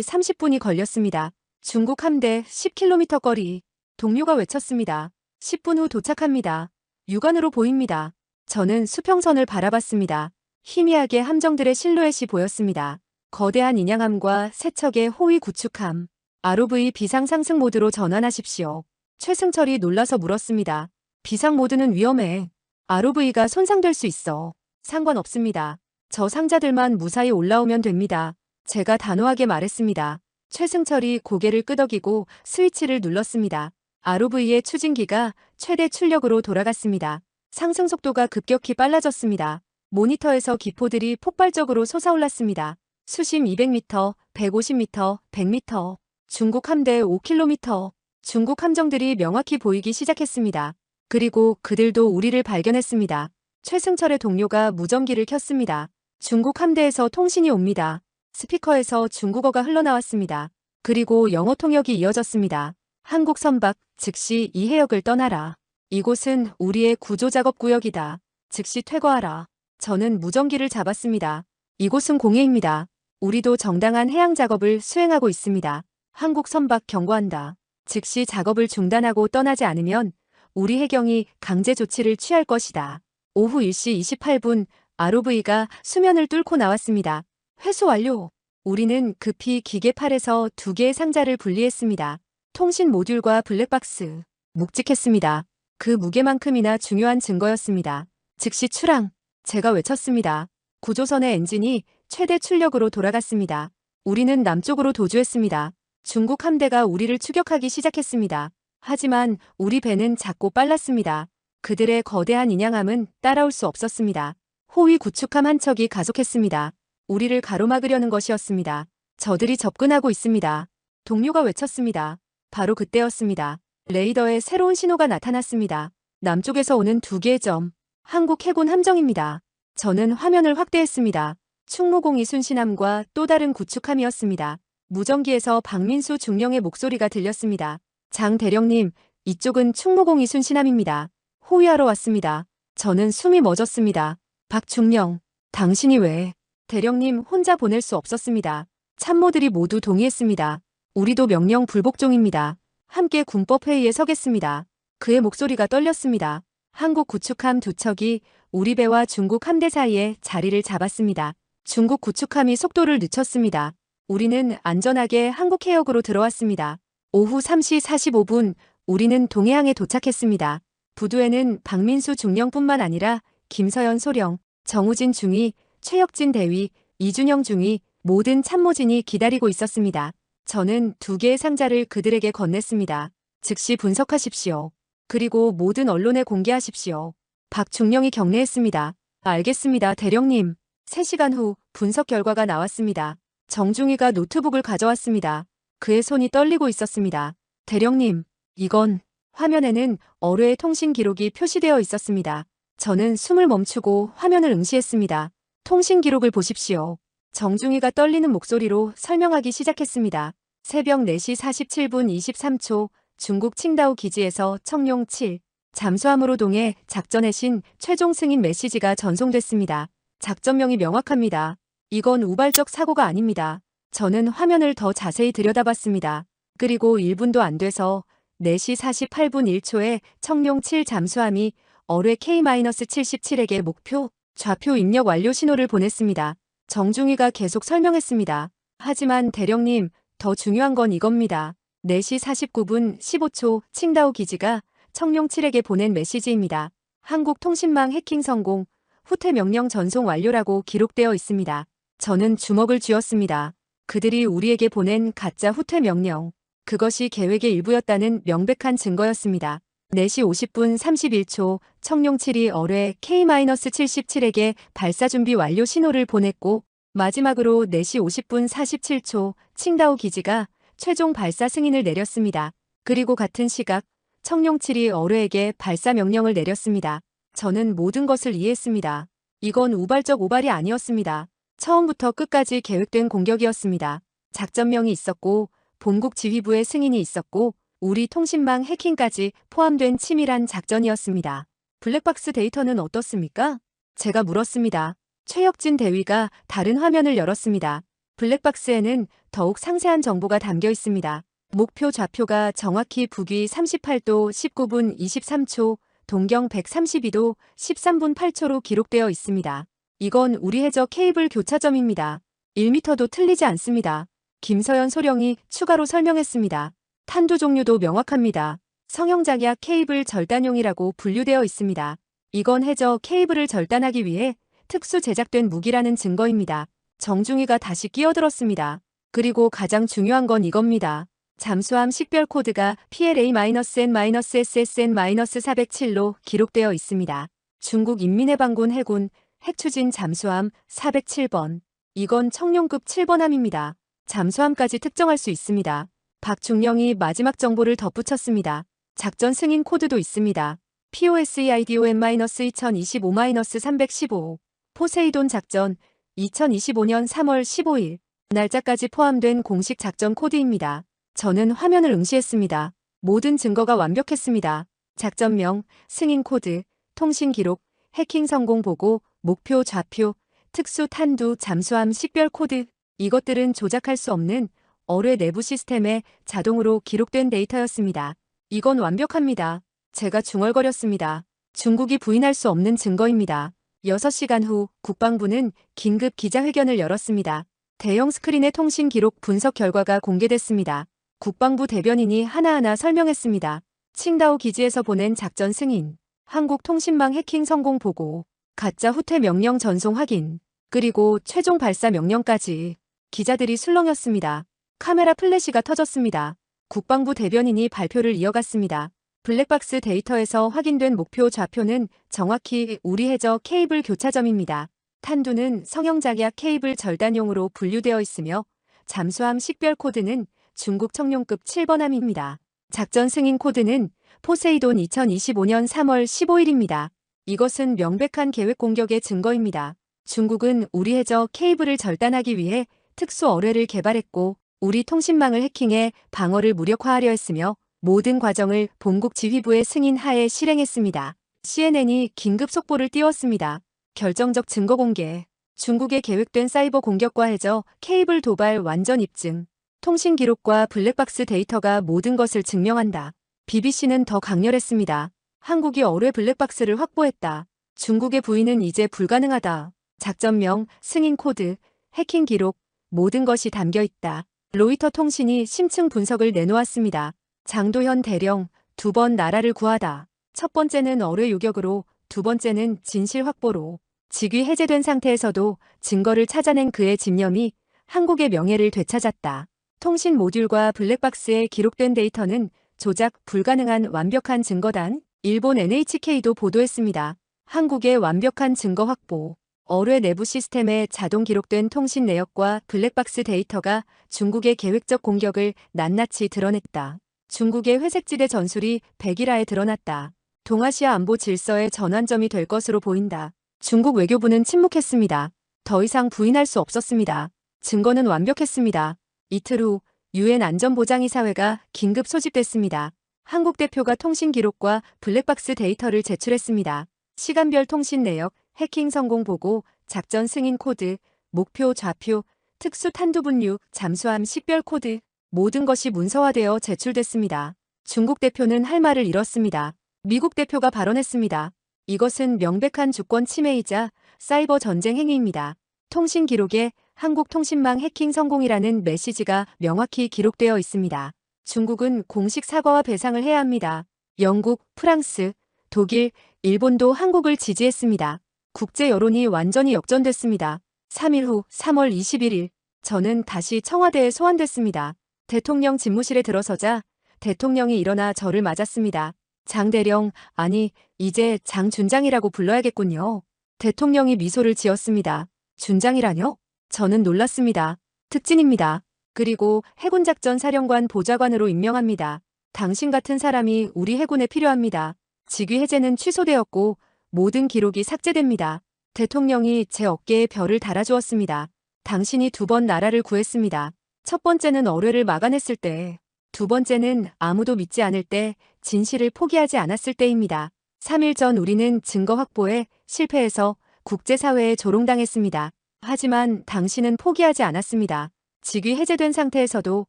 30분이 걸렸습니다. 중국 함대 10km 거리. 동료가 외쳤습니다. 10분 후 도착합니다. 육안으로 보입니다. 저는 수평선을 바라봤습니다. 희미하게 함정들의 실루엣이 보였습니다. 거대한 인양함과 세척의 호위 구축함. ROV 비상 상승 모드로 전환하십시오. 최승철이 놀라서 물었습니다. 비상 모드는 위험해. ROV가 손상될 수 있어. 상관없습니다. 저 상자들만 무사히 올라오면 됩니다. 제가 단호하게 말했습니다. 최승철이 고개를 끄덕이고 스위치를 눌렀습니다. ROV의 추진기가 최대 출력으로 돌아갔습니다. 상승 속도가 급격히 빨라졌습니다. 모니터에서 기포들이 폭발적으로 솟아올랐습니다. 수심 200m, 150m, 100m. 중국 함대 5km. 중국 함정들이 명확히 보이기 시작했습니다. 그리고 그들도 우리를 발견했습니다. 최승철의 동료가 무전기를 켰습니다. 중국 함대에서 통신이 옵니다. 스피커에서 중국어가 흘러나왔습니다. 그리고 영어 통역이 이어졌습니다. 한국 선박, 즉시 이 해역을 떠나라. 이곳은 우리의 구조작업 구역이다. 즉시 퇴거하라. 저는 무전기를 잡았습니다. 이곳은 공해입니다. 우리도 정당한 해양 작업을 수행하고 있습니다. 한국 선박 경고한다. 즉시 작업을 중단하고 떠나지 않으면 우리 해경이 강제 조치를 취할 것이다. 오후 1시 28분 ROV가 수면을 뚫고 나왔습니다. 회수 완료. 우리는 급히 기계팔에서 2개의 상자를 분리했습니다. 통신 모듈과 블랙박스. 묵직했습니다. 그 무게만큼이나 중요한 증거였습니다. 즉시 출항. 제가 외쳤습니다. 구조선의 엔진이 최대 출력으로 돌아갔습니다. 우리는 남쪽으로 도주했습니다. 중국 함대가 우리를 추격하기 시작했습니다. 하지만 우리 배는 작고 빨랐습니다. 그들의 거대한 인양함은 따라올 수 없었습니다. 호위 구축함 한 척이 가속했습니다. 우리를 가로막으려는 것이었습니다. 저들이 접근하고 있습니다. 동료가 외쳤습니다. 바로 그때였습니다. 레이더에 새로운 신호가 나타났습니다. 남쪽에서 오는 2개의 점. 한국 해군 함정입니다. 저는 화면을 확대했습니다. 충무공이 순신함과 또 다른 구축함이었습니다. 무전기에서 박민수 중령의 목소리가 들렸습니다. 장 대령님, 이쪽은 충무공이 순신함입니다. 호위하러 왔습니다. 저는 숨이 멎었습니다. 박중령, 당신이 왜? 대령님, 혼자 보낼 수 없었습니다. 참모들이 모두 동의했습니다. 우리도 명령 불복종입니다. 함께 군법회의에 서겠습니다. 그의 목소리가 떨렸습니다. 한국 구축함 2척이 우리 배와 중국 함대 사이에 자리를 잡았습니다. 중국 구축함이 속도를 늦췄습니다. 우리는 안전하게 한국 해역으로 들어왔습니다. 오후 3시 45분 우리는 동해항에 도착했습니다. 부두에는 박민수 중령뿐만 아니라 김서연 소령, 정우진 중위, 최혁진 대위, 이준영 중위, 모든 참모진이 기다리고 있었습니다. 저는 2개의 상자를 그들에게 건넸습니다. 즉시 분석하십시오. 그리고 모든 언론에 공개하십시오. 박중령이 격려했습니다. 알겠습니다, 대령님. 3시간 후 분석 결과가 나왔습니다. 정중위가 노트북을 가져왔습니다. 그의 손이 떨리고 있었습니다. 대령님, 이건... 화면에는 어뢰의 통신 기록이 표시되어 있었습니다. 저는 숨을 멈추고 화면을 응시했습니다. 통신 기록을 보십시오. 정중위가 떨리는 목소리로 설명하기 시작했습니다. 새벽 4시 47분 23초 중국 칭다오 기지에서 청룡 7, 잠수함으로 동해 작전의 신 최종 승인 메시지가 전송됐습니다. 작전명이 명확합니다. 이건 우발적 사고가 아닙니다. 저는 화면을 더 자세히 들여다봤습니다. 그리고 1분도 안 돼서 4시 48분 1초에 청룡 7 잠수함이 어뢰 K-77에게 목표, 좌표 입력 완료 신호를 보냈습니다. 정중위가 계속 설명했습니다. 하지만 대령님, 더 중요한 건 이겁니다. 4시 49분 15초 칭다오 기지가 청룡 7에게 보낸 메시지입니다. 한국통신망 해킹 성공, 후퇴 명령 전송 완료라고 기록되어 있습니다. 저는 주먹을 쥐었습니다. 그들이 우리에게 보낸 가짜 후퇴 명령. 그것이 계획의 일부였다는 명백한 증거였습니다. 4시 50분 31초 청룡 7이 어뢰 K-77에게 발사 준비 완료 신호를 보냈고 마지막으로 4시 50분 47초 칭다오 기지가 최종 발사 승인을 내렸습니다. 그리고 같은 시각 청룡 7이 어뢰에게 발사 명령을 내렸습니다. 저는 모든 것을 이해했습니다. 이건 우발적 오발이 아니었습니다. 처음부터 끝까지 계획된 공격이었습니다. 작전명이 있었고 본국 지휘부의 승인이 있었고 우리 통신망 해킹까지 포함된 치밀한 작전이었습니다. 블랙박스 데이터는 어떻습니까? 제가 물었습니다. 최혁진 대위가 다른 화면을 열었습니다. 블랙박스에는 더욱 상세한 정보가 담겨 있습니다. 목표 좌표가 정확히 북위 38도 19분 23초, 동경 132도 13분 8초로 기록되어 있습니다. 이건 우리 해저 케이블 교차점입니다. 1m도 틀리지 않습니다. 김서연 소령이 추가로 설명했습니다. 탄두 종류도 명확합니다. 성형작약 케이블 절단용이라고 분류되어 있습니다. 이건 해저 케이블을 절단하기 위해 특수 제작된 무기라는 증거입니다. 정중위가 다시 끼어들었습니다. 그리고 가장 중요한 건 이겁니다. 잠수함 식별 코드가 PLA-N-SSN-407로 기록되어 있습니다. 중국 인민해방군 해군 핵추진 잠수함 407번. 이건 청룡급 7번함입니다. 잠수함까지 특정할 수 있습니다. 박중령이 마지막 정보를 덧붙였습니다. 작전 승인 코드도 있습니다. POSEIDON-2025-315 포세이돈 작전 2025년 3월 15일 날짜까지 포함된 공식 작전 코드입니다. 저는 화면을 응시했습니다. 모든 증거가 완벽했습니다. 작전명, 승인 코드, 통신 기록, 해킹 성공 보고, 목표 좌표, 특수 탄두 잠수함 식별 코드. 이것들은 조작할 수 없는 어뢰 내부 시스템에 자동으로 기록된 데이터였습니다. 이건 완벽합니다. 제가 중얼거렸습니다. 중국이 부인할 수 없는 증거입니다. 6시간 후 국방부는 긴급 기자회견을 열었습니다. 대형 스크린의 통신 기록 분석 결과가 공개됐습니다. 국방부 대변인이 하나하나 설명했습니다. 칭다오 기지에서 보낸 작전 승인, 한국통신망 해킹 성공 보고, 가짜 후퇴 명령 전송 확인, 그리고 최종 발사 명령까지. 기자들이 술렁였습니다. 카메라 플래시가 터졌습니다. 국방부 대변인이 발표를 이어갔습니다. 블랙박스 데이터에서 확인된 목표 좌표는 정확히 우리 해저 케이블 교차점입니다. 탄두는 성형작약 케이블 절단용으로 분류되어 있으며 잠수함 식별 코드는 중국 청룡급 7번함입니다. 작전 승인 코드는 포세이돈 2025년 3월 15일입니다. 이것은 명백한 계획 공격의 증거입니다. 중국은 우리 해저 케이블을 절단하기 위해 특수 어뢰를 개발했고 우리 통신망을 해킹해 방어를 무력화하려 했으며 모든 과정을 본국 지휘부의 승인 하에 실행했습니다. CNN이 긴급 속보를 띄웠습니다. 결정적 증거 공개. 중국의 계획된 사이버 공격과 해저 케이블 도발 완전 입증. 통신 기록과 블랙박스 데이터가 모든 것을 증명한다. BBC는 더 강렬했습니다. 한국이 어뢰 블랙박스를 확보했다. 중국의 부인은 이제 불가능하다. 작전명, 승인 코드, 해킹 기록, 모든 것이 담겨 있다. 로이터 통신이 심층 분석을 내놓았습니다. 장도현 대령, 2번 나라를 구하다. 첫 번째는 어뢰 요격으로, 두 번째는 진실 확보로. 직위 해제된 상태에서도 증거를 찾아낸 그의 집념이 한국의 명예를 되찾았다. 통신 모듈과 블랙박스에 기록된 데이터는 조작 불가능한 완벽한 증거단. 일본 NHK도 보도했습니다. 한국의 완벽한 증거 확보. 어뢰 내부 시스템에 자동 기록된 통신 내역과 블랙박스 데이터가 중국의 계획적 공격을 낱낱이 드러냈다. 중국의 회색지대 전술이 백일하에 드러났다. 동아시아 안보 질서의 전환점이 될 것으로 보인다. 중국 외교부는 침묵했습니다. 더 이상 부인할 수 없었습니다. 증거는 완벽했습니다. 이틀 후 유엔 안전보장이사회가 긴급 소집됐습니다. 한국 대표가 통신 기록과 블랙박스 데이터를 제출했습니다. 시간별 통신 내역, 해킹 성공 보고, 작전 승인 코드, 목표 좌표, 특수 탄두 분류, 잠수함 식별 코드, 모든 것이 문서화되어 제출됐습니다. 중국 대표는 할 말을 잃었습니다. 미국 대표가 발언했습니다. 이것은 명백한 주권 침해이자 사이버 전쟁 행위입니다. 통신 기록에 한국 통신망 해킹 성공이라는 메시지가 명확히 기록되어 있습니다. 중국은 공식 사과와 배상을 해야 합니다. 영국, 프랑스, 독일, 일본도 한국을 지지했습니다. 국제 여론이 완전히 역전됐습니다. 3일 후 3월 21일 저는 다시 청와대에 소환됐습니다. 대통령 집무실에 들어서자 대통령이 일어나 저를 맞았습니다. 장대령, 아니 이제 장준장이라고 불러야겠군요. 대통령이 미소를 지었습니다. 준장이라뇨? 저는 놀랐습니다. 특진입니다. 그리고 해군작전 사령관 보좌관으로 임명합니다. 당신 같은 사람이 우리 해군에 필요합니다. 직위 해제는 취소되었고 모든 기록이 삭제됩니다. 대통령이 제 어깨에 별을 달아주었습니다. 당신이 2번 나라를 구했습니다. 첫 번째는 어뢰를 막아냈을 때, 두 번째는 아무도 믿지 않을 때, 진실을 포기하지 않았을 때입니다. 3일 전 우리는 증거 확보에 실패해서 국제사회에 조롱당했습니다. 하지만 당신은 포기하지 않았습니다. 직위 해제된 상태에서도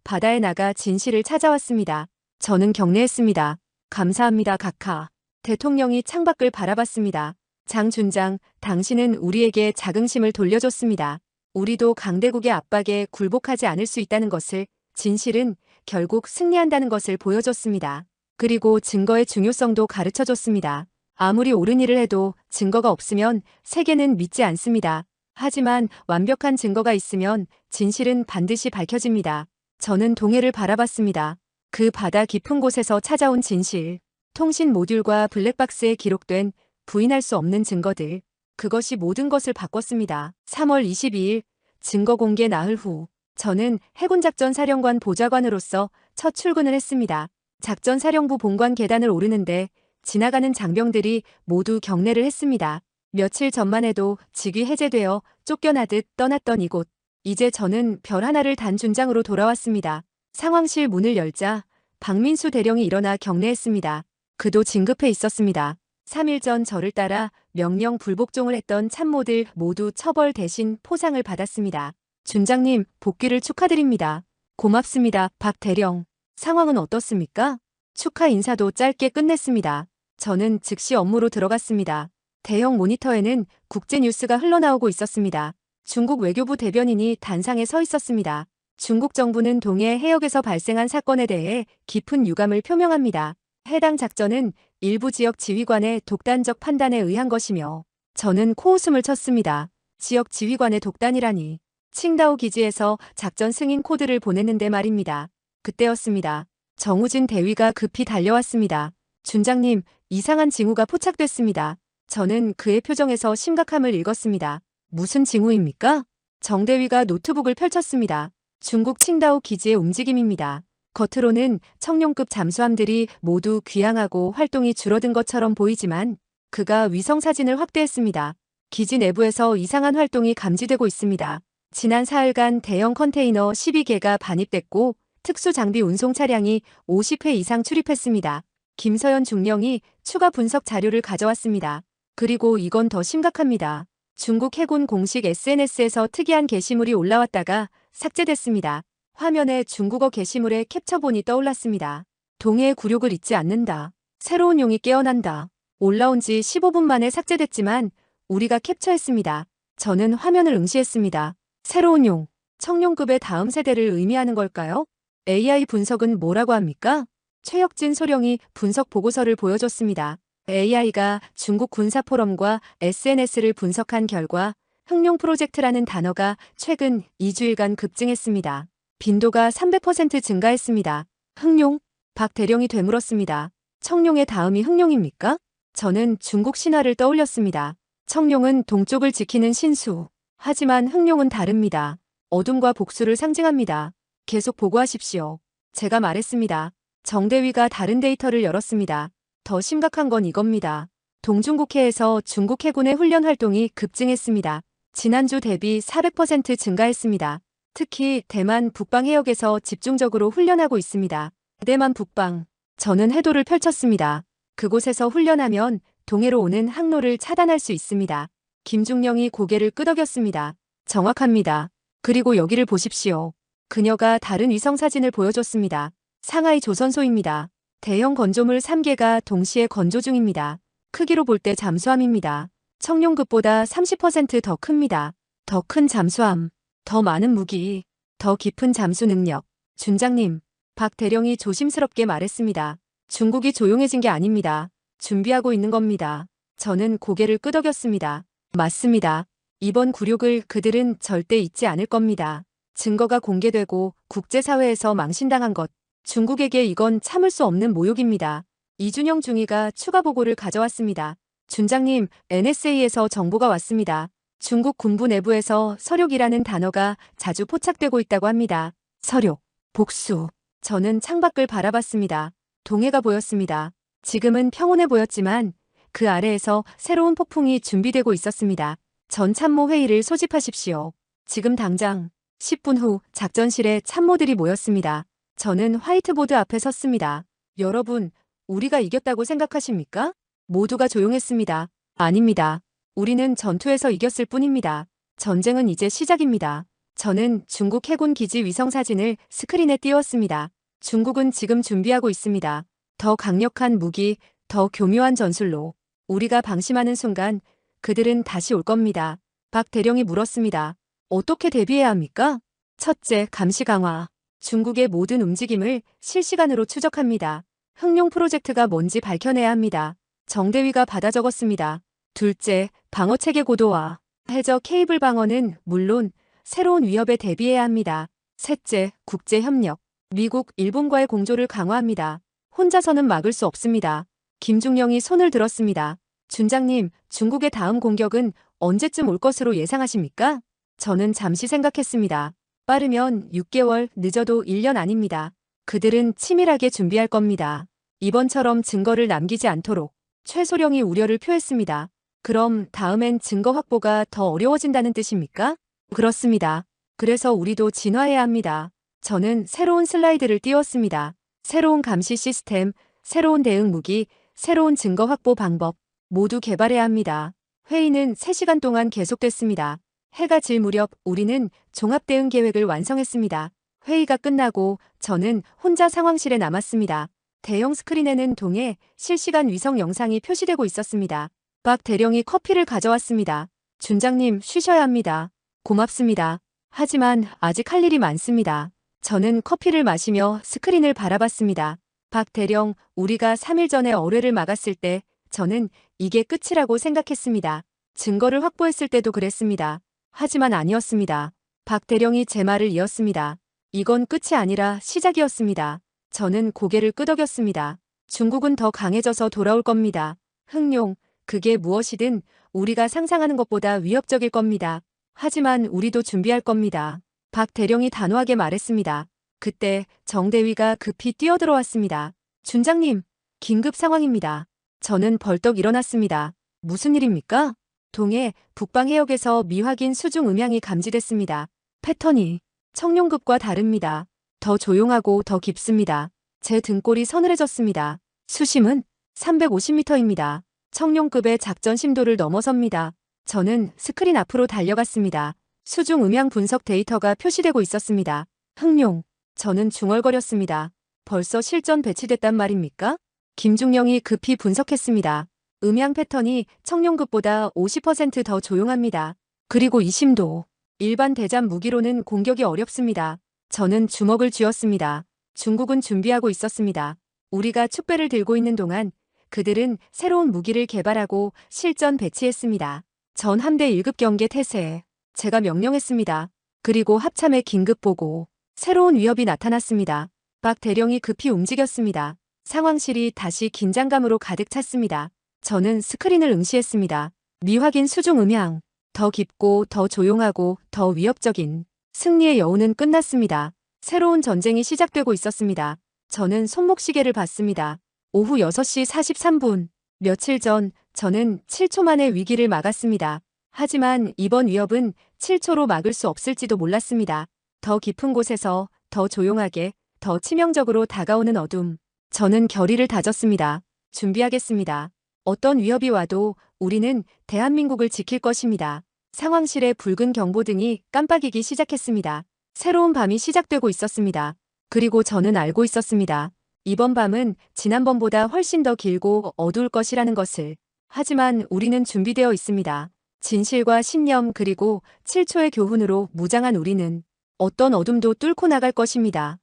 바다에 나가 진실을 찾아왔습니다. 저는 경례했습니다. 감사합니다, 각하. 대통령이 창밖을 바라봤습니다. 장준장, 당신은 우리에게 자긍심을 돌려줬습니다. 우리도 강대국의 압박에 굴복하지 않을 수 있다는 것을, 진실은 결국 승리한다는 것을 보여줬습니다. 그리고 증거의 중요성도 가르쳐줬습니다. 아무리 옳은 일을 해도 증거가 없으면 세계는 믿지 않습니다. 하지만 완벽한 증거가 있으면 진실은 반드시 밝혀집니다. 저는 동해를 바라봤습니다. 그 바다 깊은 곳에서 찾아온 진실, 통신 모듈과 블랙박스에 기록된 부인할 수 없는 증거들, 그것이 모든 것을 바꿨습니다. 3월 22일 증거 공개 나흘 후 저는 해군작전 사령관 보좌관으로서 첫 출근을 했습니다. 작전사령부 본관 계단을 오르는데 지나가는 장병들이 모두 경례를 했습니다. 며칠 전만 해도 직위 해제되어 쫓겨나듯 떠났던 이곳. 이제 저는 별 하나를 단 준장으로 돌아왔습니다. 상황실 문을 열자 박민수 대령이 일어나 경례했습니다. 그도 진급해 있었습니다. 3일 전 저를 따라 명령 불복종을 했던 참모들 모두 처벌 대신 포상을 받았습니다. 준장님, 복귀를 축하드립니다. 고맙습니다, 박 대령. 상황은 어떻습니까? 축하 인사도 짧게 끝냈습니다. 저는 즉시 업무로 들어갔습니다. 대형 모니터에는 국제 뉴스가 흘러나오고 있었습니다. 중국 외교부 대변인이 단상에 서 있었습니다. 중국 정부는 동해 해역에서 발생한 사건에 대해 깊은 유감을 표명합니다. 해당 작전은 일부 지역 지휘관의 독단적 판단에 의한 것이며, 저는 코웃음을 쳤습니다. 지역 지휘관의 독단이라니. 칭다오 기지에서 작전 승인 코드를 보냈는데 말입니다. 그때였습니다. 정우진 대위가 급히 달려왔습니다. 준장님, 이상한 징후가 포착됐습니다. 저는 그의 표정에서 심각함을 읽었습니다. 무슨 징후입니까? 정 대위가 노트북을 펼쳤습니다. 중국 칭다오 기지의 움직임입니다. 겉으로는 청룡급 잠수함들이 모두 귀향하고 활동이 줄어든 것처럼 보이지만 그가 위성사진을 확대했습니다. 기지 내부에서 이상한 활동이 감지되고 있습니다. 지난 사흘간 대형 컨테이너 12개가 반입됐고 특수장비 운송 차량이 50회 이상 출입했습니다. 김서연 중령이 추가 분석 자료를 가져왔습니다. 그리고 이건 더 심각합니다. 중국 해군 공식 SNS에서 특이한 게시물이 올라왔다가 삭제됐습니다. 화면에 중국어 게시물의 캡처본이 떠올랐습니다. 동해의 굴욕을 잊지 않는다. 새로운 용이 깨어난다. 올라온 지 15분 만에 삭제됐지만 우리가 캡처했습니다. 저는 화면을 응시했습니다. 새로운 용, 청룡급의 다음 세대를 의미하는 걸까요? AI 분석은 뭐라고 합니까? 최혁진 소령이 분석 보고서를 보여줬습니다. AI가 중국 군사 포럼과 SNS를 분석한 결과 흥룡 프로젝트라는 단어가 최근 2주일간 급증했습니다. 빈도가 300% 증가했습니다. 흥룡? 박 대령이 되물었습니다. 청룡의 다음이 흥룡입니까? 저는 중국 신화를 떠올렸습니다. 청룡은 동쪽을 지키는 신수. 하지만 흥룡은 다릅니다. 어둠과 복수를 상징합니다. 계속 보고하십시오. 제가 말했습니다. 정대위가 다른 데이터를 열었습니다. 더 심각한 건 이겁니다. 동중국해에서 중국 해군의 훈련 활동이 급증했습니다. 지난주 대비 400% 증가했습니다. 특히 대만 북방 해역에서 집중적으로 훈련하고 있습니다. 대만 북방. 저는 해도를 펼쳤습니다. 그곳에서 훈련하면 동해로 오는 항로를 차단할 수 있습니다. 김중령이 고개를 끄덕였습니다. 정확합니다. 그리고 여기를 보십시오. 그녀가 다른 위성 사진을 보여줬습니다. 상하이 조선소입니다. 대형 건조물 3개가 동시에 건조 중입니다. 크기로 볼 때 잠수함입니다. 청룡급보다 30%더 큽니다. 더 큰 잠수함, 더 많은 무기, 더 깊은 잠수 능력. 준장님, 박 대령이 조심스럽게 말했습니다. 중국이 조용해진 게 아닙니다. 준비하고 있는 겁니다. 저는 고개를 끄덕였습니다. 맞습니다. 이번 굴욕을 그들은 절대 잊지 않을 겁니다. 증거가 공개되고 국제사회에서 망신당한 것. 중국에게 이건 참을 수 없는 모욕입니다. 이준영 중위가 추가 보고를 가져왔습니다. 준장님, NSA에서 정보가 왔습니다. 중국 군부 내부에서 서륙이라는 단어가 자주 포착되고 있다고 합니다. 서륙, 복수. 저는 창밖을 바라봤습니다. 동해가 보였습니다. 지금은 평온해 보였지만 그 아래에서 새로운 폭풍이 준비되고 있었습니다. 전 참모 회의를 소집하십시오. 지금 당장. 10분 후 작전실에 참모들이 모였습니다. 저는 화이트보드 앞에 섰습니다. 여러분, 우리가 이겼다고 생각하십니까? 모두가 조용했습니다. 아닙니다. 우리는 전투에서 이겼을 뿐입니다. 전쟁은 이제 시작입니다. 저는 중국 해군 기지 위성 사진을 스크린에 띄웠습니다. 중국은 지금 준비하고 있습니다. 더 강력한 무기, 더 교묘한 전술로. 우리가 방심하는 순간 그들은 다시 올 겁니다. 박 대령이 물었습니다. 어떻게 대비해야 합니까? 첫째, 감시 강화. 중국의 모든 움직임을 실시간으로 추적합니다. 흑룡 프로젝트가 뭔지 밝혀내야 합니다. 정대위가 받아 적었습니다. 둘째, 방어체계 고도화. 해저 케이블 방어는 물론 새로운 위협에 대비해야 합니다. 셋째, 국제협력. 미국, 일본과의 공조를 강화합니다. 혼자서는 막을 수 없습니다. 김중령이 손을 들었습니다. 준장님, 중국의 다음 공격은 언제쯤 올 것으로 예상하십니까? 저는 잠시 생각했습니다. 빠르면 6개월, 늦어도 1년 아닙니다. 그들은 치밀하게 준비할 겁니다. 이번처럼 증거를 남기지 않도록. 최소령이 우려를 표했습니다. 그럼 다음엔 증거 확보가 더 어려워진다는 뜻입니까? 그렇습니다. 그래서 우리도 진화해야 합니다. 저는 새로운 슬라이드를 띄웠습니다. 새로운 감시 시스템, 새로운 대응 무기, 새로운 증거 확보 방법 모두 개발해야 합니다. 회의는 3시간 동안 계속됐습니다. 해가 질 무렵 우리는 종합 대응 계획을 완성했습니다. 회의가 끝나고 저는 혼자 상황실에 남았습니다. 대형 스크린에는 동해 실시간 위성 영상이 표시되고 있었습니다. 박 대령이 커피를 가져왔습니다. 준장님, 쉬셔야 합니다. 고맙습니다. 하지만 아직 할 일이 많습니다. 저는 커피를 마시며 스크린을 바라봤습니다. 박 대령, 우리가 3일 전에 어뢰를 막았을 때 저는 이게 끝이라고 생각했습니다. 증거를 확보했을 때도 그랬습니다. 하지만 아니었습니다. 박 대령이 제 말을 이었습니다. 이건 끝이 아니라 시작이었습니다. 저는 고개를 끄덕였습니다. 중국은 더 강해져서 돌아올 겁니다. 흑룡, 그게 무엇이든 우리가 상상하는 것보다 위협적일 겁니다. 하지만 우리도 준비할 겁니다. 박 대령이 단호하게 말했습니다. 그때 정대위가 급히 뛰어들어왔습니다. 준장님, 긴급 상황입니다. 저는 벌떡 일어났습니다. 무슨 일입니까? 동해 북방 해역에서 미확인 수중 음향이 감지됐습니다. 패턴이 청룡급과 다릅니다. 더 조용하고 더 깊습니다. 제 등골이 서늘해졌습니다. 수심은 350m입니다. 청룡급의 작전 심도를 넘어섭니다. 저는 스크린 앞으로 달려갔습니다. 수중 음향 분석 데이터가 표시되고 있었습니다. 흑룡. 저는 중얼거렸습니다. 벌써 실전 배치됐단 말입니까? 김중령이 급히 분석했습니다. 음향 패턴이 청룡급보다 50%더 조용합니다. 그리고 이 심도. 일반 대잠 무기로는 공격이 어렵습니다. 저는 주먹을 쥐었습니다. 중국은 준비하고 있었습니다. 우리가 축배를 들고 있는 동안 그들은 새로운 무기를 개발하고 실전 배치했습니다. 전 함대 1급 경계 태세. 제가 명령했습니다. 그리고 합참의 긴급 보고. 새로운 위협이 나타났습니다. 박 대령이 급히 움직였습니다. 상황실이 다시 긴장감으로 가득 찼습니다. 저는 스크린을 응시했습니다. 미확인 수중 음향. 더 깊고 더 조용하고 더 위협적인. 승리의 여운은 끝났습니다. 새로운 전쟁이 시작되고 있었습니다. 저는 손목시계를 봤습니다. 오후 6시 43분. 며칠 전 저는 7초 만에 위기를 막았습니다. 하지만 이번 위협은 7초로 막을 수 없을지도 몰랐습니다. 더 깊은 곳에서 더 조용하게, 더 치명적으로 다가오는 어둠. 저는 결의를 다졌습니다. 준비하겠습니다. 어떤 위협이 와도 우리는 대한민국을 지킬 것입니다. 상황실의 붉은 경보등이 깜빡이기 시작했습니다. 새로운 밤이 시작되고 있었습니다. 그리고 저는 알고 있었습니다. 이번 밤은 지난번보다 훨씬 더 길고 어두울 것이라는 것을. 하지만 우리는 준비되어 있습니다. 진실과 신념 그리고 7초의 교훈으로 무장한 우리는 어떤 어둠도 뚫고 나갈 것입니다.